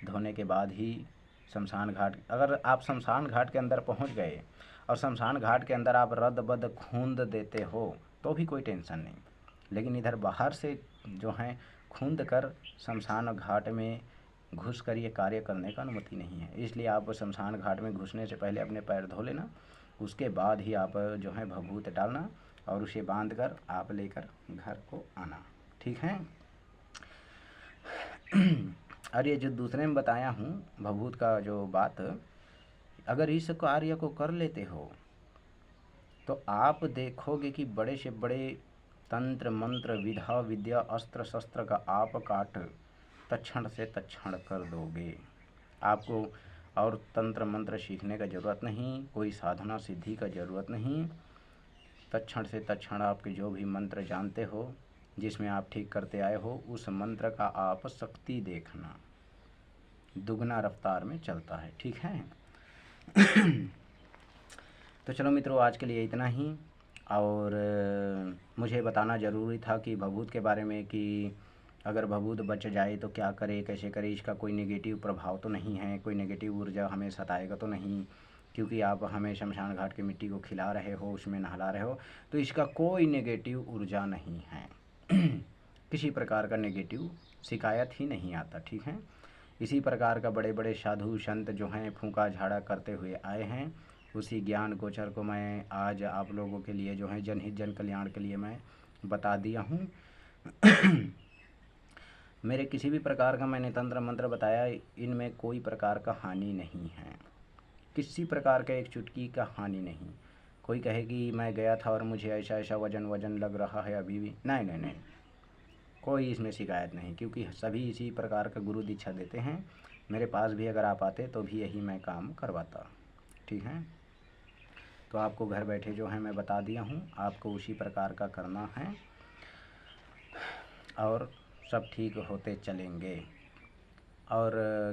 धोने के बाद ही शमशान घाट, अगर आप शमशान घाट के अंदर पहुंच गए और शमशान घाट के अंदर आप रद्द बद खूंद देते हो तो भी कोई टेंशन नहीं, लेकिन इधर बाहर से जो है खूंद कर शमशान घाट में घुस कर ये कार्य करने का अनुमति नहीं है। इसलिए आप शमशान घाट में घुसने से पहले अपने पैर धो लेना, उसके बाद ही आप जो है भभूत डालना और उसे बांध कर आप लेकर घर को आना, ठीक है। और ये जो दूसरे में बताया हूँ भभूत का जो बात, अगर इस कार्य को कर लेते हो तो आप देखोगे कि बड़े से बड़े तंत्र मंत्र विधा विद्या अस्त्र शस्त्र का आप काट तत्क्षण से तत्क्षण कर दोगे। आपको और तंत्र मंत्र सीखने का ज़रूरत नहीं, कोई साधना सिद्धि का ज़रूरत नहीं, तत्क्षण से तत्क्षण आपके जो भी मंत्र जानते हो, जिसमें आप ठीक करते आए हो, उस मंत्र का आप शक्ति देखना, दुगना रफ्तार में चलता है, ठीक है। तो चलो मित्रों, आज के लिए इतना ही। और मुझे बताना ज़रूरी था कि भभूत के बारे में, कि अगर भभूत बच जाए तो क्या करे, कैसे करे, इसका कोई नेगेटिव प्रभाव तो नहीं है, कोई नेगेटिव ऊर्जा हमें सताएगा तो नहीं, क्योंकि आप हमें शमशान घाट की मिट्टी को खिला रहे हो, उसमें नहला रहे हो, तो इसका कोई नेगेटिव ऊर्जा नहीं है। किसी प्रकार का नेगेटिव शिकायत ही नहीं आता, ठीक है। इसी प्रकार का बड़े बड़े साधु संत जो हैं फूंका झाड़ा करते हुए आए हैं, उसी ज्ञान गोचर को मैं आज आप लोगों के लिए जो है जनहित जन कल्याण के लिए मैं बता दिया हूँ। मेरे किसी भी प्रकार का मैंने तंत्र मंत्र बताया, इनमें कोई प्रकार का हानि नहीं है, किसी प्रकार का एक चुटकी का हानि नहीं। कोई कहे कि मैं गया था और मुझे ऐसा ऐसा वजन लग रहा है अभी भी, नहीं नहीं नहीं, कोई इसमें शिकायत नहीं, क्योंकि सभी इसी प्रकार का गुरु दीक्षा देते हैं। मेरे पास भी अगर आप आते तो भी यही मैं काम करवाता, ठीक है। तो आपको घर बैठे जो है मैं बता दिया हूँ, आपको उसी प्रकार का करना है और सब ठीक होते चलेंगे। और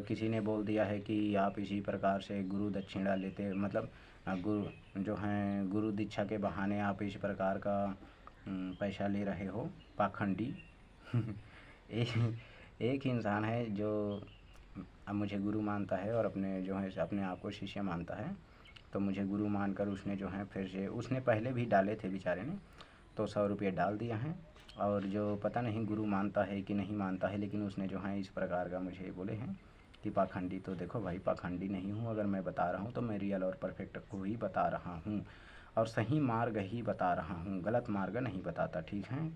किसी ने बोल दिया है कि आप इसी प्रकार से गुरु दक्षिणा लेते, मतलब गुरु जो हैं गुरु दीक्षा के बहाने आप इस प्रकार का पैसा ले रहे हो, पाखंडी। एक इंसान है जो अब मुझे गुरु मानता है और अपने जो है अपने आप को शिष्य मानता है, तो मुझे गुरु मानकर उसने जो है फिर से, उसने पहले भी डाले थे बेचारे ने, तो 100 रुपये डाल दिया है। और जो पता नहीं गुरु मानता है कि नहीं मानता है, लेकिन उसने जो है इस प्रकार का मुझे बोले हैं कि पाखंडी। तो देखो भाई, पाखंडी नहीं हूँ, अगर मैं बता रहा हूँ तो मैं रियल और परफेक्ट को ही बता रहा हूँ और सही मार्ग ही बता रहा हूँ, गलत मार्ग नहीं बताता, ठीक है।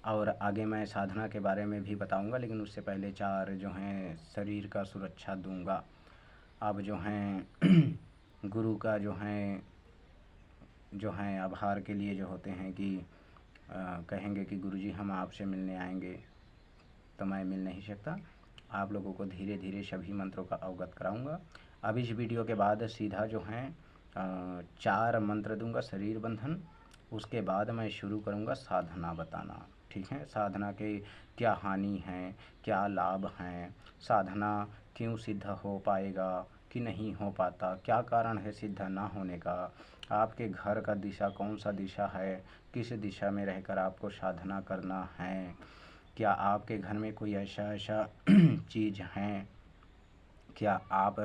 और आगे मैं साधना के बारे में भी बताऊंगा, लेकिन उससे पहले 4 जो हैं शरीर का सुरक्षा दूंगा। अब जो हैं गुरु का जो हैं आभार के लिए जो होते हैं कि कहेंगे कि गुरुजी हम आपसे मिलने आएंगे, तो मैं मिल नहीं सकता। आप लोगों को धीरे धीरे सभी मंत्रों का अवगत कराऊंगा। अब इस वीडियो के बाद सीधा जो हैं 4 मंत्र दूंगा शरीर बंधन, उसके बाद मैं शुरू करूंगा साधना बताना, ठीक है। साधना के क्या हानि हैं, क्या लाभ हैं, साधना क्यों सिद्ध हो पाएगा कि नहीं हो पाता, क्या कारण है सिद्ध ना होने का, आपके घर का दिशा कौन सा दिशा है, किस दिशा में रहकर आपको साधना करना है, क्या आपके घर में कोई ऐसा चीज़ हैं, क्या आप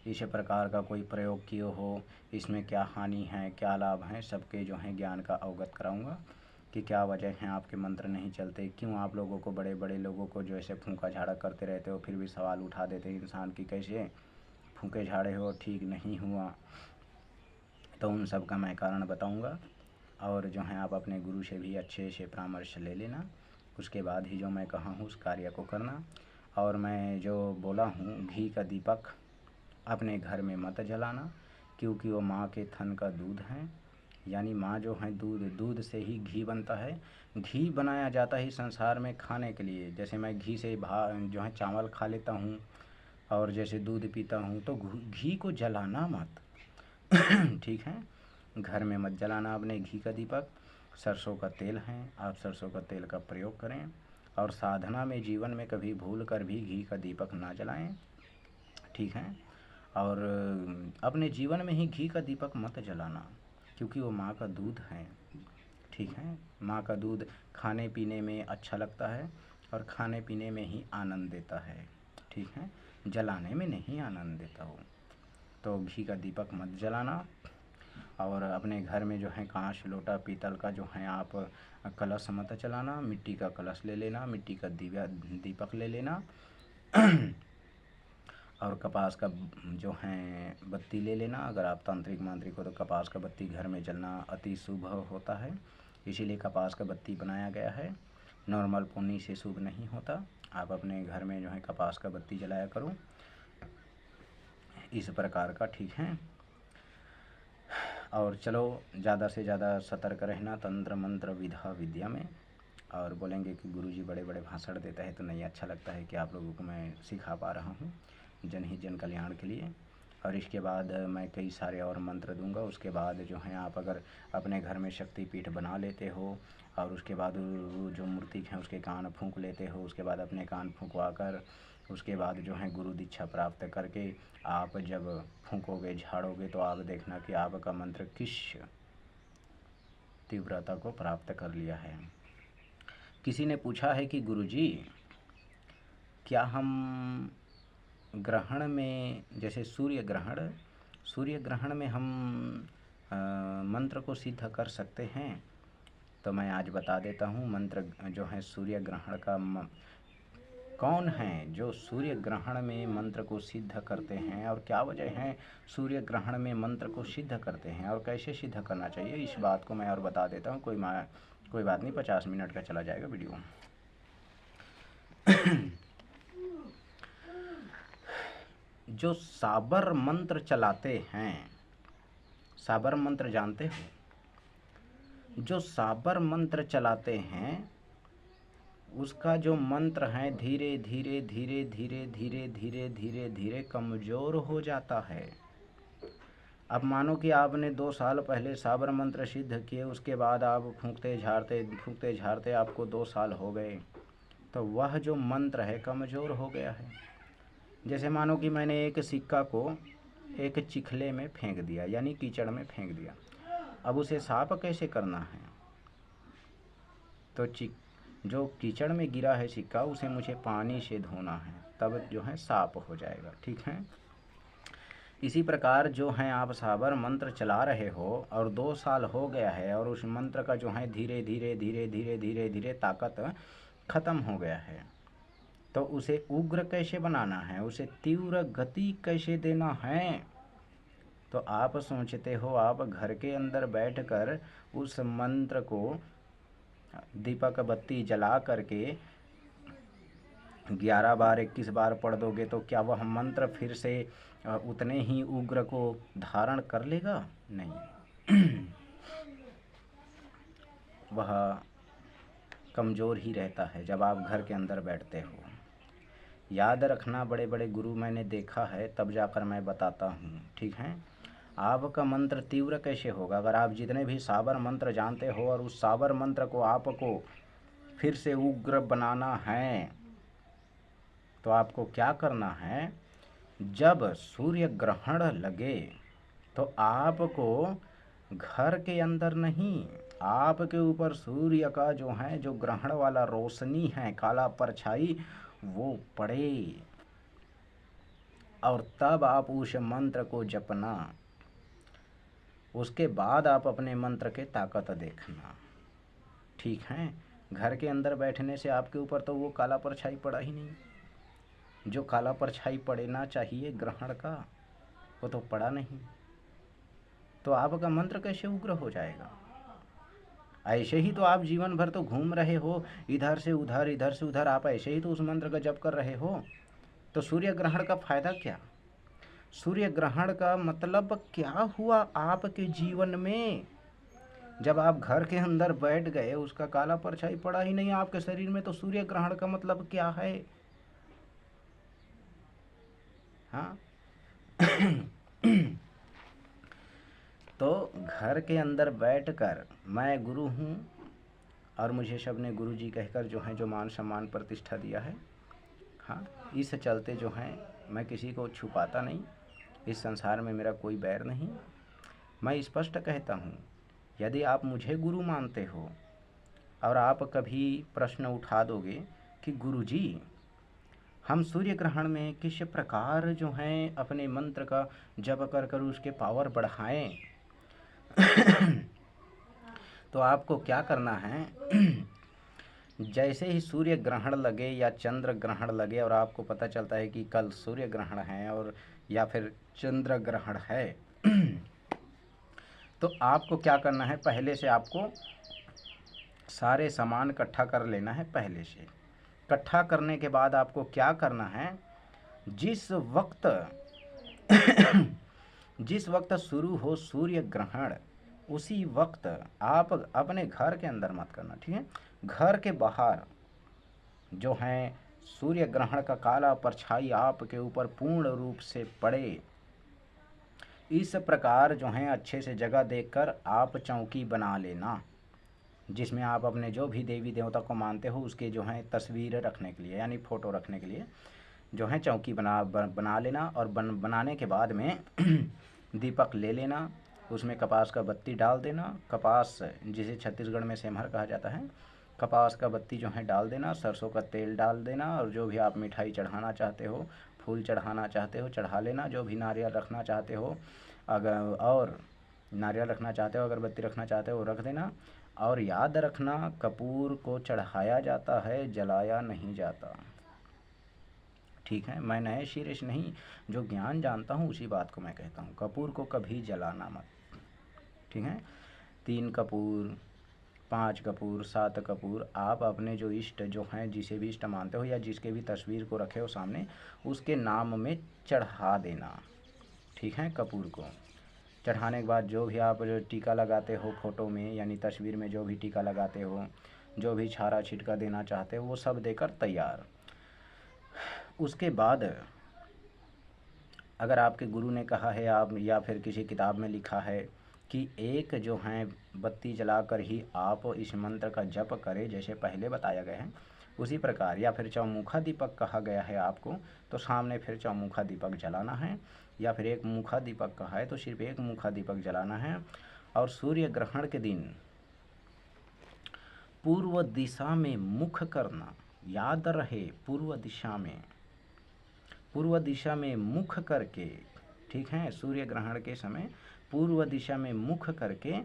इस प्रकार का कोई प्रयोग किए हो, इसमें क्या हानि है, क्या लाभ हैं, सबके जो हैं ज्ञान का अवगत कराऊंगा कि क्या वजह है आपके मंत्र नहीं चलते, क्यों आप लोगों को, बड़े बड़े लोगों को जो ऐसे फूंका झाड़ा करते रहते हो, फिर भी सवाल उठा देते इंसान की कैसे फूंके झाड़े हो, ठीक नहीं हुआ। तो उन सब का मैं कारण बताऊंगा। और जो है आप अपने गुरु से भी अच्छे से परामर्श ले लेना, उसके बाद ही जो मैं कहा हूँ उस कार्य को करना। और मैं जो बोला हूँ घी का दीपक अपने घर में मत जलाना, क्योंकि वो माँ के थन का दूध है, यानी माँ जो है दूध से ही घी बनता है। घी बनाया जाता है संसार में खाने के लिए। जैसे मैं घी से जो है चावल खा लेता हूँ और जैसे दूध पीता हूँ, तो घी को जलाना मत ठीक है। घर में मत जलाना अपने घी का दीपक। सरसों का तेल है, आप सरसों का तेल का प्रयोग करें। और साधना में जीवन में कभी भूल कर भी घी का दीपक ना जलाएं, ठीक है। और अपने जीवन में ही घी का दीपक मत जलाना, क्योंकि वो माँ का दूध है, ठीक है। माँ का दूध खाने पीने में अच्छा लगता है और खाने पीने में ही आनंद देता है, ठीक है, जलाने में नहीं आनंद देता हो। तो घी का दीपक मत जलाना। और अपने घर में जो है कांच लोटा पीतल का जो है आप कलश मत चलाना, मिट्टी का कलश ले लेना, मिट्टी का दीपक ले लेना और कपास का जो है बत्ती ले लेना। अगर आप तांत्रिक मांत्रिक हो तो कपास का बत्ती घर में जलना अति शुभ होता है, इसीलिए कपास का बत्ती बनाया गया है। नॉर्मल पुन्नी से शुभ नहीं होता। आप अपने घर में जो है कपास का बत्ती जलाया करो, इस प्रकार का, ठीक है। और चलो ज़्यादा से ज़्यादा सतर्क रहना तंत्र मंत्र विधा विद्या में। और बोलेंगे कि गुरुजी बड़े बड़े भाषण देता है तो नहीं अच्छा लगता है कि आप लोगों को मैं सिखा पा रहा हूँ जनहित जन कल्याण के लिए। और इसके बाद मैं कई सारे और मंत्र दूंगा। उसके बाद जो है आप अगर अपने घर में शक्तिपीठ बना लेते हो और उसके बाद वो जो मूर्ति हैं उसके कान फूंक लेते हो, उसके बाद अपने कान फूंकवा कर उसके बाद जो है गुरु दीक्षा प्राप्त करके आप जब फूंकोगे झाड़ोगे तो आप देखना कि आपका मंत्र किस तीव्रता को प्राप्त कर लिया है। किसी ने पूछा है कि गुरुजी क्या हम ग्रहण में, जैसे सूर्य ग्रहण में हम मंत्र को सिद्ध कर सकते हैं? तो मैं आज बता देता हूँ मंत्र जो है सूर्य ग्रहण का कौन है जो सूर्य ग्रहण में मंत्र को सिद्ध करते हैं और क्या वजह है सूर्य ग्रहण में मंत्र को सिद्ध करते हैं और कैसे सिद्ध करना चाहिए, इस बात को मैं और बता देता हूँ। कोई बात नहीं, 50 मिनट का चला जाएगा वीडियो। जो साबर मंत्र चलाते हैं, साबर मंत्र जानते हो? जो साबर मंत्र चलाते हैं उसका जो मंत्र है धीरे धीरे धीरे धीरे धीरे धीरे धीरे धीरे कमज़ोर हो जाता है। अब मानो कि आपने 2 साल पहले साबर मंत्र सिद्ध किए, उसके बाद आप फूंकते झाड़ते आपको 2 साल हो गए, तो वह जो मंत्र है कमज़ोर हो गया है। जैसे मानो कि मैंने एक सिक्का को एक चिखले में फेंक दिया, यानी कीचड़ में फेंक दिया। अब उसे साफ कैसे करना है? तो जो कीचड़ में गिरा है सिक्का उसे मुझे पानी से धोना है, तब जो है साफ हो जाएगा, ठीक है। इसी प्रकार जो है आप साबर मंत्र चला रहे हो और 2 साल हो गया है और उस मंत्र का जो है धीरे धीरे धीरे धीरे धीरे धीरे ताकत खत्म हो गया है, तो उसे उग्र कैसे बनाना है, उसे तीव्र गति कैसे देना है? तो आप सोचते हो आप घर के अंदर बैठकर उस मंत्र को दीपक बत्ती जला करके 11 बार 21 बार पढ़ दोगे तो क्या वह मंत्र फिर से उतने ही उग्र को धारण कर लेगा? नहीं वह कमज़ोर ही रहता है जब आप घर के अंदर बैठते हो। याद रखना, बड़े बड़े गुरु मैंने देखा है तब जाकर मैं बताता हूँ, ठीक है। आपका मंत्र तीव्र कैसे होगा? अगर आप जितने भी साबर मंत्र जानते हो और उस साबर मंत्र को आपको फिर से उग्र बनाना है तो आपको क्या करना है, जब सूर्य ग्रहण लगे तो आपको घर के अंदर नहीं, आपके ऊपर सूर्य का जो है जो ग्रहण वाला रोशनी है, काला परछाई वो पड़े, और तब आप उस मंत्र को जपना। उसके बाद आप अपने मंत्र के ताकत देखना। ठीक है, घर के अंदर बैठने से आपके ऊपर तो वो काला परछाई पड़ा ही नहीं। जो काला परछाई पड़ना चाहिए ग्रहण का वो तो पड़ा नहीं, तो आपका मंत्र कैसे उग्र हो जाएगा। ऐसे ही तो आप जीवन भर तो घूम रहे हो, इधर से उधर इधर से उधर, आप ऐसे ही तो उस मंत्र का जप कर रहे हो, तो सूर्य ग्रहण का फायदा क्या। सूर्य ग्रहण का मतलब क्या हुआ आपके जीवन में। जब आप घर के अंदर बैठ गए, उसका काला परछाई पड़ा ही नहीं आपके शरीर में, तो सूर्य ग्रहण का मतलब क्या है। हाँ तो घर के अंदर बैठकर मैं गुरु हूँ और मुझे सब ने गुरु जी कहकर जो है जो मान सम्मान प्रतिष्ठा दिया है, हाँ, इस चलते जो है मैं किसी को छुपाता नहीं। इस संसार में मेरा कोई बैर नहीं। मैं स्पष्ट कहता हूँ, यदि आप मुझे गुरु मानते हो और आप कभी प्रश्न उठा दोगे कि गुरु जी हम सूर्य ग्रहण में किस प्रकार जो है अपने मंत्र का जप कर कर उसके पावर बढ़ाएं, तो आपको क्या करना है, जैसे ही सूर्य ग्रहण लगे या चंद्र ग्रहण लगे और आपको पता चलता है कि कल सूर्य ग्रहण है और या फिर चंद्र ग्रहण है, तो आपको क्या करना है, पहले से आपको सारे सामान इकट्ठा कर लेना है। पहले से इकट्ठा करने के बाद आपको क्या करना है, जिस वक्त शुरू हो सूर्य ग्रहण उसी वक्त आप अपने घर के अंदर मत करना, ठीक है। घर के बाहर जो है सूर्य ग्रहण का काला परछाई आपके ऊपर पूर्ण रूप से पड़े, इस प्रकार जो है अच्छे से जगह देखकर आप चौकी बना लेना, जिसमें आप अपने जो भी देवी देवता को मानते हो उसके जो है तस्वीर रखने के लिए यानी फ़ोटो रखने के लिए जो है चौकी बना लेना। और बनाने के बाद में दीपक ले लेना, उसमें कपास का बत्ती डाल देना। कपास जिसे छत्तीसगढ़ में सेमहर कहा जाता है, कपास का बत्ती जो है डाल देना, सरसों का तेल डाल देना, और जो भी आप मिठाई चढ़ाना चाहते हो, फूल चढ़ाना चाहते हो चढ़ा लेना, जो भी नारियल रखना चाहते हो अगर और नारियल रखना चाहते हो, अगरबत्ती रखना चाहते हो रख देना। और याद रखना, कपूर को चढ़ाया जाता है, जलाया नहीं जाता। ठीक है, मैं नए सिरे से नहीं, जो ज्ञान जानता हूँ उसी बात को मैं कहता हूँ। कपूर को कभी जलाना मत, ठीक है। 3 कपूर, 5 कपूर, 7 कपूर आप अपने जो इष्ट जो हैं, जिसे भी इष्ट मानते हो या जिसके भी तस्वीर को रखे हो सामने, उसके नाम में चढ़ा देना, ठीक है। कपूर को चढ़ाने के बाद जो भी आप जो टीका लगाते हो फ़ोटो में यानी तस्वीर में, जो भी टीका लगाते हो, जो भी छारा छिटका देना चाहते हो, वो सब देकर तैयार। उसके बाद अगर आपके गुरु ने कहा है आप या फिर किसी किताब में लिखा है कि एक जो है बत्ती जलाकर ही आप इस मंत्र का जप करें, जैसे पहले बताया गया है उसी प्रकार, या फिर चौमुखा दीपक कहा गया है आपको, तो सामने फिर चौमुखा दीपक जलाना है, या फिर एक मुखा दीपक कहा है तो सिर्फ एक मुखा दीपक जलाना है। और सूर्य ग्रहण के दिन पूर्व दिशा में मुख करना, याद रहे पूर्व दिशा में मुख करके, ठीक है। सूर्य ग्रहण के समय पूर्व दिशा में मुख करके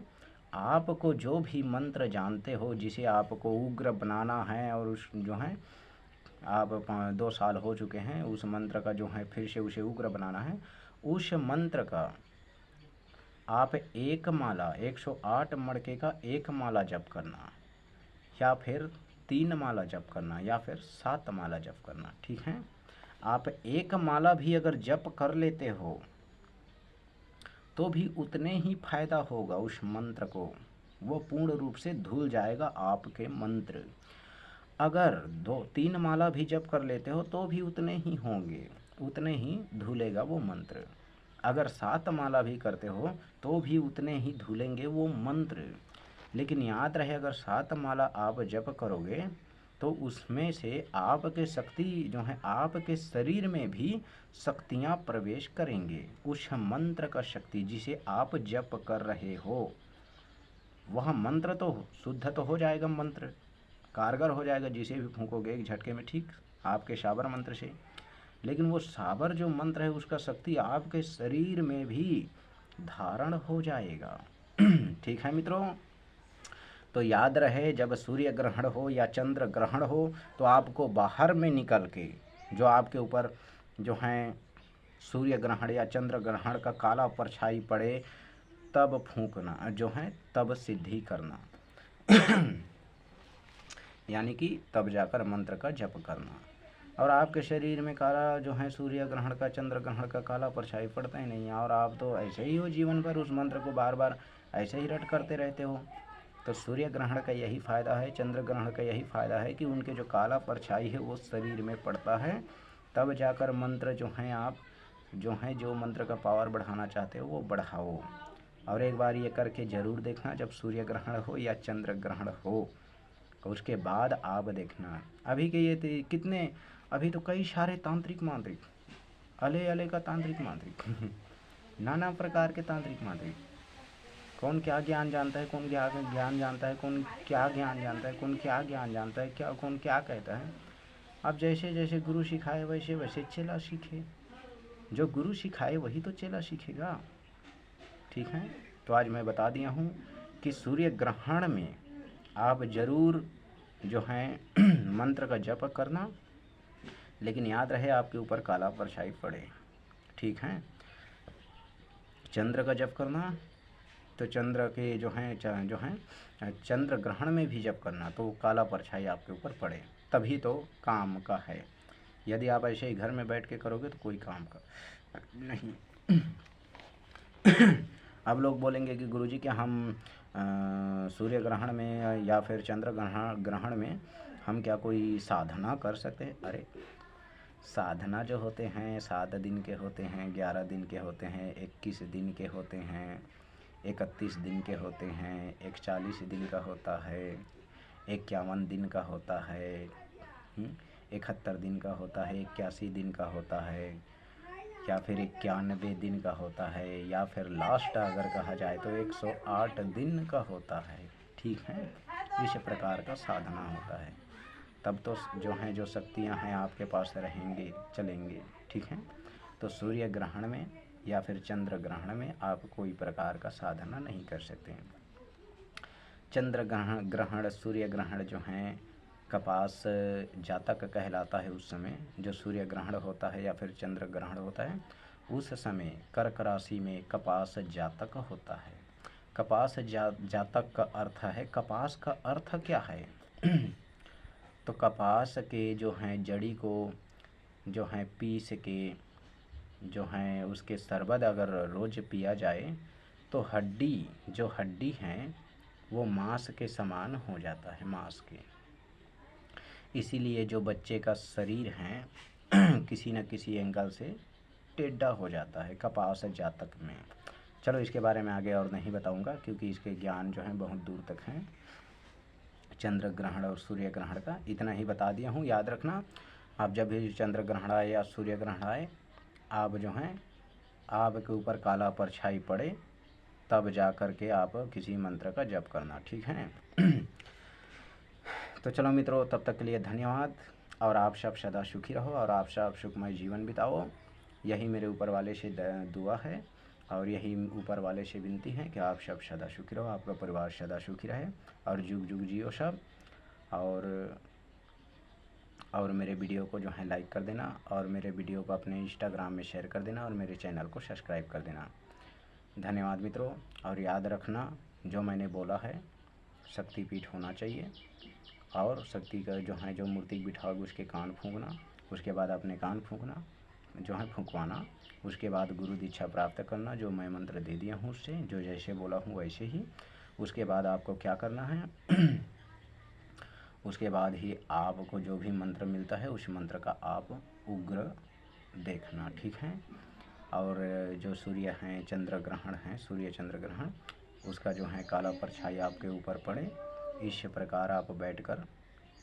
आपको जो भी मंत्र जानते हो जिसे आपको उग्र बनाना है, और उस जो है आप 2 साल हो चुके हैं उस मंत्र का जो है फिर से उसे उग्र बनाना है, उस मंत्र का आप एक माला 108 मड़के का एक माला जप करना, या फिर 3 माला जप करना, या फिर 7 माला जप करना, ठीक है। आप एक माला भी अगर जप कर लेते हो तो भी उतने ही फायदा होगा उस मंत्र को, वो पूर्ण रूप से धुल जाएगा आपके मंत्र। अगर 2-3 माला भी जप कर लेते हो तो भी उतने ही होंगे, उतने ही धुलेगा वो मंत्र। अगर 7 माला भी करते हो तो भी उतने ही धुलेंगे वो मंत्र। लेकिन याद रहे, अगर 7 माला आप जप करोगे तो उसमें से आपके शक्ति जो है, आपके शरीर में भी शक्तियाँ प्रवेश करेंगे। उस मंत्र का शक्ति जिसे आप जप कर रहे हो, वह मंत्र तो शुद्ध तो हो जाएगा, मंत्र कारगर हो जाएगा, जिसे भी फूंकोगे एक झटके में, ठीक, आपके साबर मंत्र से। लेकिन वो साबर जो मंत्र है उसका शक्ति आपके शरीर में भी धारण हो जाएगा। ठीक है मित्रों, तो याद रहे, जब सूर्य ग्रहण हो या चंद्र ग्रहण हो तो आपको बाहर में निकल के जो आपके ऊपर जो है सूर्य ग्रहण या चंद्र ग्रहण का काला परछाई पड़े, तब फूंकना जो है, तब सिद्धि करना। यानी कि तब जाकर मंत्र का जप करना। और आपके शरीर में काला जो है सूर्य ग्रहण का, चंद्र ग्रहण का काला परछाई पड़ता ही नहीं है, और आप तो ऐसे ही हो जीवन भर उस मंत्र को बार बार ऐसे ही रट करते रहते हो। तो सूर्य ग्रहण का यही फ़ायदा है, चंद्र ग्रहण का यही फ़ायदा है कि उनके जो काला परछाई है वो शरीर में पड़ता है, तब जाकर मंत्र जो हैं आप जो हैं जो मंत्र का पावर बढ़ाना चाहते हो वो बढ़ाओ। और एक बार ये करके ज़रूर देखना, जब सूर्य ग्रहण हो या चंद्र ग्रहण हो, उसके बाद आप देखना। अभी के ये कितने, अभी तो कई सारे तांत्रिक मांत्रिक, अले अले का तांत्रिक मांत्रिक नाना प्रकार के तांत्रिक मांत्रिक, कौन क्या ज्ञान जानता है, कौन क्या ज्ञान जानता है, कौन क्या ज्ञान जानता है, कौन क्या ज्ञान जानता है, क्या कौन क्या कहता है। अब जैसे जैसे गुरु सिखाए वैसे वैसे चेला सीखे, जो गुरु सिखाए वही तो चेला सीखेगा। ठीक है, तो आज मैं बता दिया हूँ कि सूर्य ग्रहण में आप ज़रूर जो है मंत्र का जप करना, लेकिन याद रहे आपके ऊपर काला परछाई पड़े। ठीक है, चंद्र का जप करना तो चंद्र के जो हैं चंद्र ग्रहण में भी जप करना, तो काला परछाई आपके ऊपर पड़े, तभी तो काम का है। यदि आप ऐसे ही घर में बैठ के करोगे तो कोई काम का नहीं। अब लोग बोलेंगे कि गुरुजी क्या हम सूर्य ग्रहण में या फिर चंद्र ग्रहण में हम क्या कोई साधना कर सकते हैं? अरे साधना जो होते हैं 7 दिन के होते हैं, 11 दिन के होते हैं, 21 दिन के होते हैं, 31 दिन के होते हैं, 41 दिन का होता है, 51 दिन का होता है, 71 दिन का होता है, 81 दिन का होता है, या फिर 91 दिन का होता है, या फिर लास्ट अगर कहा जाए तो 108 दिन का होता है। ठीक है, इस प्रकार का साधना होता है, तब तो जो शक्तियां हैं आपके पास रहेंगे, चलेंगे। ठीक है, तो सूर्य ग्रहण में या फिर चंद्र ग्रहण में आप कोई प्रकार का साधना नहीं कर सकते हैं। चंद्र ग्रहण सूर्य ग्रहण जो हैं कपास जातक कहलाता है। उस समय जो सूर्य ग्रहण होता है या फिर चंद्र ग्रहण होता है, उस समय कर्क राशि में कपास जातक होता है। कपास जातक का अर्थ है, कपास का अर्थ क्या है? तो कपास के जो हैं जड़ी को जो हैं पीस के जो हैं उसके शरबत अगर रोज़ पिया जाए तो हड्डी हैं वो मांस के समान हो जाता है, मांस के। इसीलिए जो बच्चे का शरीर है किसी न किसी एंगल से टेढ़ा हो जाता है कपास जातक में। चलो इसके बारे में आगे और नहीं बताऊंगा, क्योंकि इसके ज्ञान जो हैं बहुत दूर तक हैं। चंद्र ग्रहण और सूर्य ग्रहण का इतना ही बता दिया हूँ। याद रखना, आप जब भी चंद्र ग्रहण आए या सूर्य ग्रहण आए, आप जो हैं आपके ऊपर काला परछाई पड़े, तब जा कर के आप किसी मंत्र का जप करना। ठीक है। तो चलो मित्रों, तब तक के लिए धन्यवाद, और आप सब सदा सुखी रहो और आप सब सुखमय जीवन बिताओ। यही मेरे ऊपर वाले से दुआ है, और यही ऊपर वाले से विनती है कि आप सब सदा सुखी रहो, आपका परिवार सदा सुखी रहे, और जुग जुग जियो सब। और मेरे वीडियो को जो है लाइक कर देना, और मेरे वीडियो को अपने इंस्टाग्राम में शेयर कर देना, और मेरे चैनल को सब्सक्राइब कर देना। धन्यवाद मित्रों, और याद रखना जो मैंने बोला है, शक्तिपीठ होना चाहिए, और शक्ति का जो मूर्ति बिठाओगे उसके कान फूंकना, उसके बाद अपने कान फूंकना जो है फूंकवाना, उसके बाद गुरु दीक्षा प्राप्त करना, जो मैं मंत्र दे दिया हूँ उससे, जो जैसे बोला हूँ वैसे ही। उसके बाद आपको क्या करना है उसके बाद ही आपको जो भी मंत्र मिलता है उस मंत्र का आप उग्र देखना। ठीक है, और जो सूर्य हैं चंद्र ग्रहण है, सूर्य चंद्र ग्रहण, उसका जो है काला परछाई आपके ऊपर पड़े, इस प्रकार आप बैठकर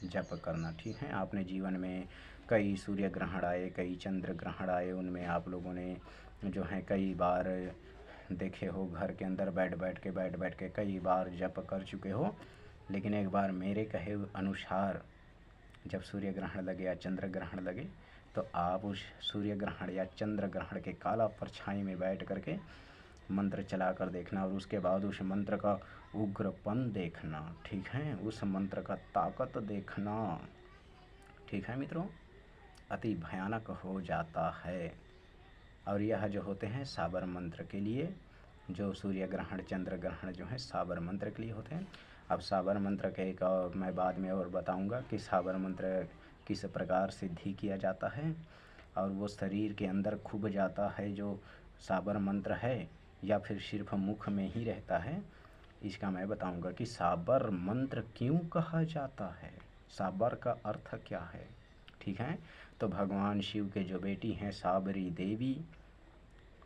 जप करना, ठीक है। आपने जीवन में कई सूर्य ग्रहण आए, कई चंद्र ग्रहण आए, उनमें आप लोगों ने जो है कई बार देखे हो, घर के अंदर बैठ बैठ के कई बार जप कर चुके हो। लेकिन एक बार मेरे कहे अनुसार जब सूर्य ग्रहण लगे या चंद्र ग्रहण लगे, तो आप उस सूर्य ग्रहण या चंद्र ग्रहण के काला परछाई में बैठ करके मंत्र चला कर देखना, और उसके बाद उस मंत्र का उग्रपन देखना, ठीक है, उस मंत्र का ताकत देखना, ठीक है मित्रों, अति भयानक हो जाता है। और यह जो होते हैं साबर मंत्र के लिए, जो सूर्य ग्रहण चंद्र ग्रहण जो है साबर मंत्र के लिए होते हैं। अब साबर मंत्र के एक और मैं बाद में और बताऊंगा कि साबर मंत्र किस प्रकार सिद्धि किया जाता है, और वो शरीर के अंदर खुब जाता है जो साबर मंत्र है, या फिर सिर्फ मुख में ही रहता है, इसका मैं बताऊंगा कि साबर मंत्र क्यों कहा जाता है, साबर का अर्थ क्या है, ठीक है। तो भगवान शिव के जो बेटी हैं साबरी देवी,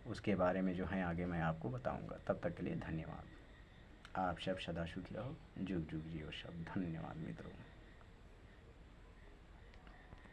उसके बारे में जो है आगे मैं आपको बताऊंगा। तब तक के लिए धन्यवाद। आप सब सदा सुखी रहो, जुग जुग जियो सब। धन्यवाद मित्रों।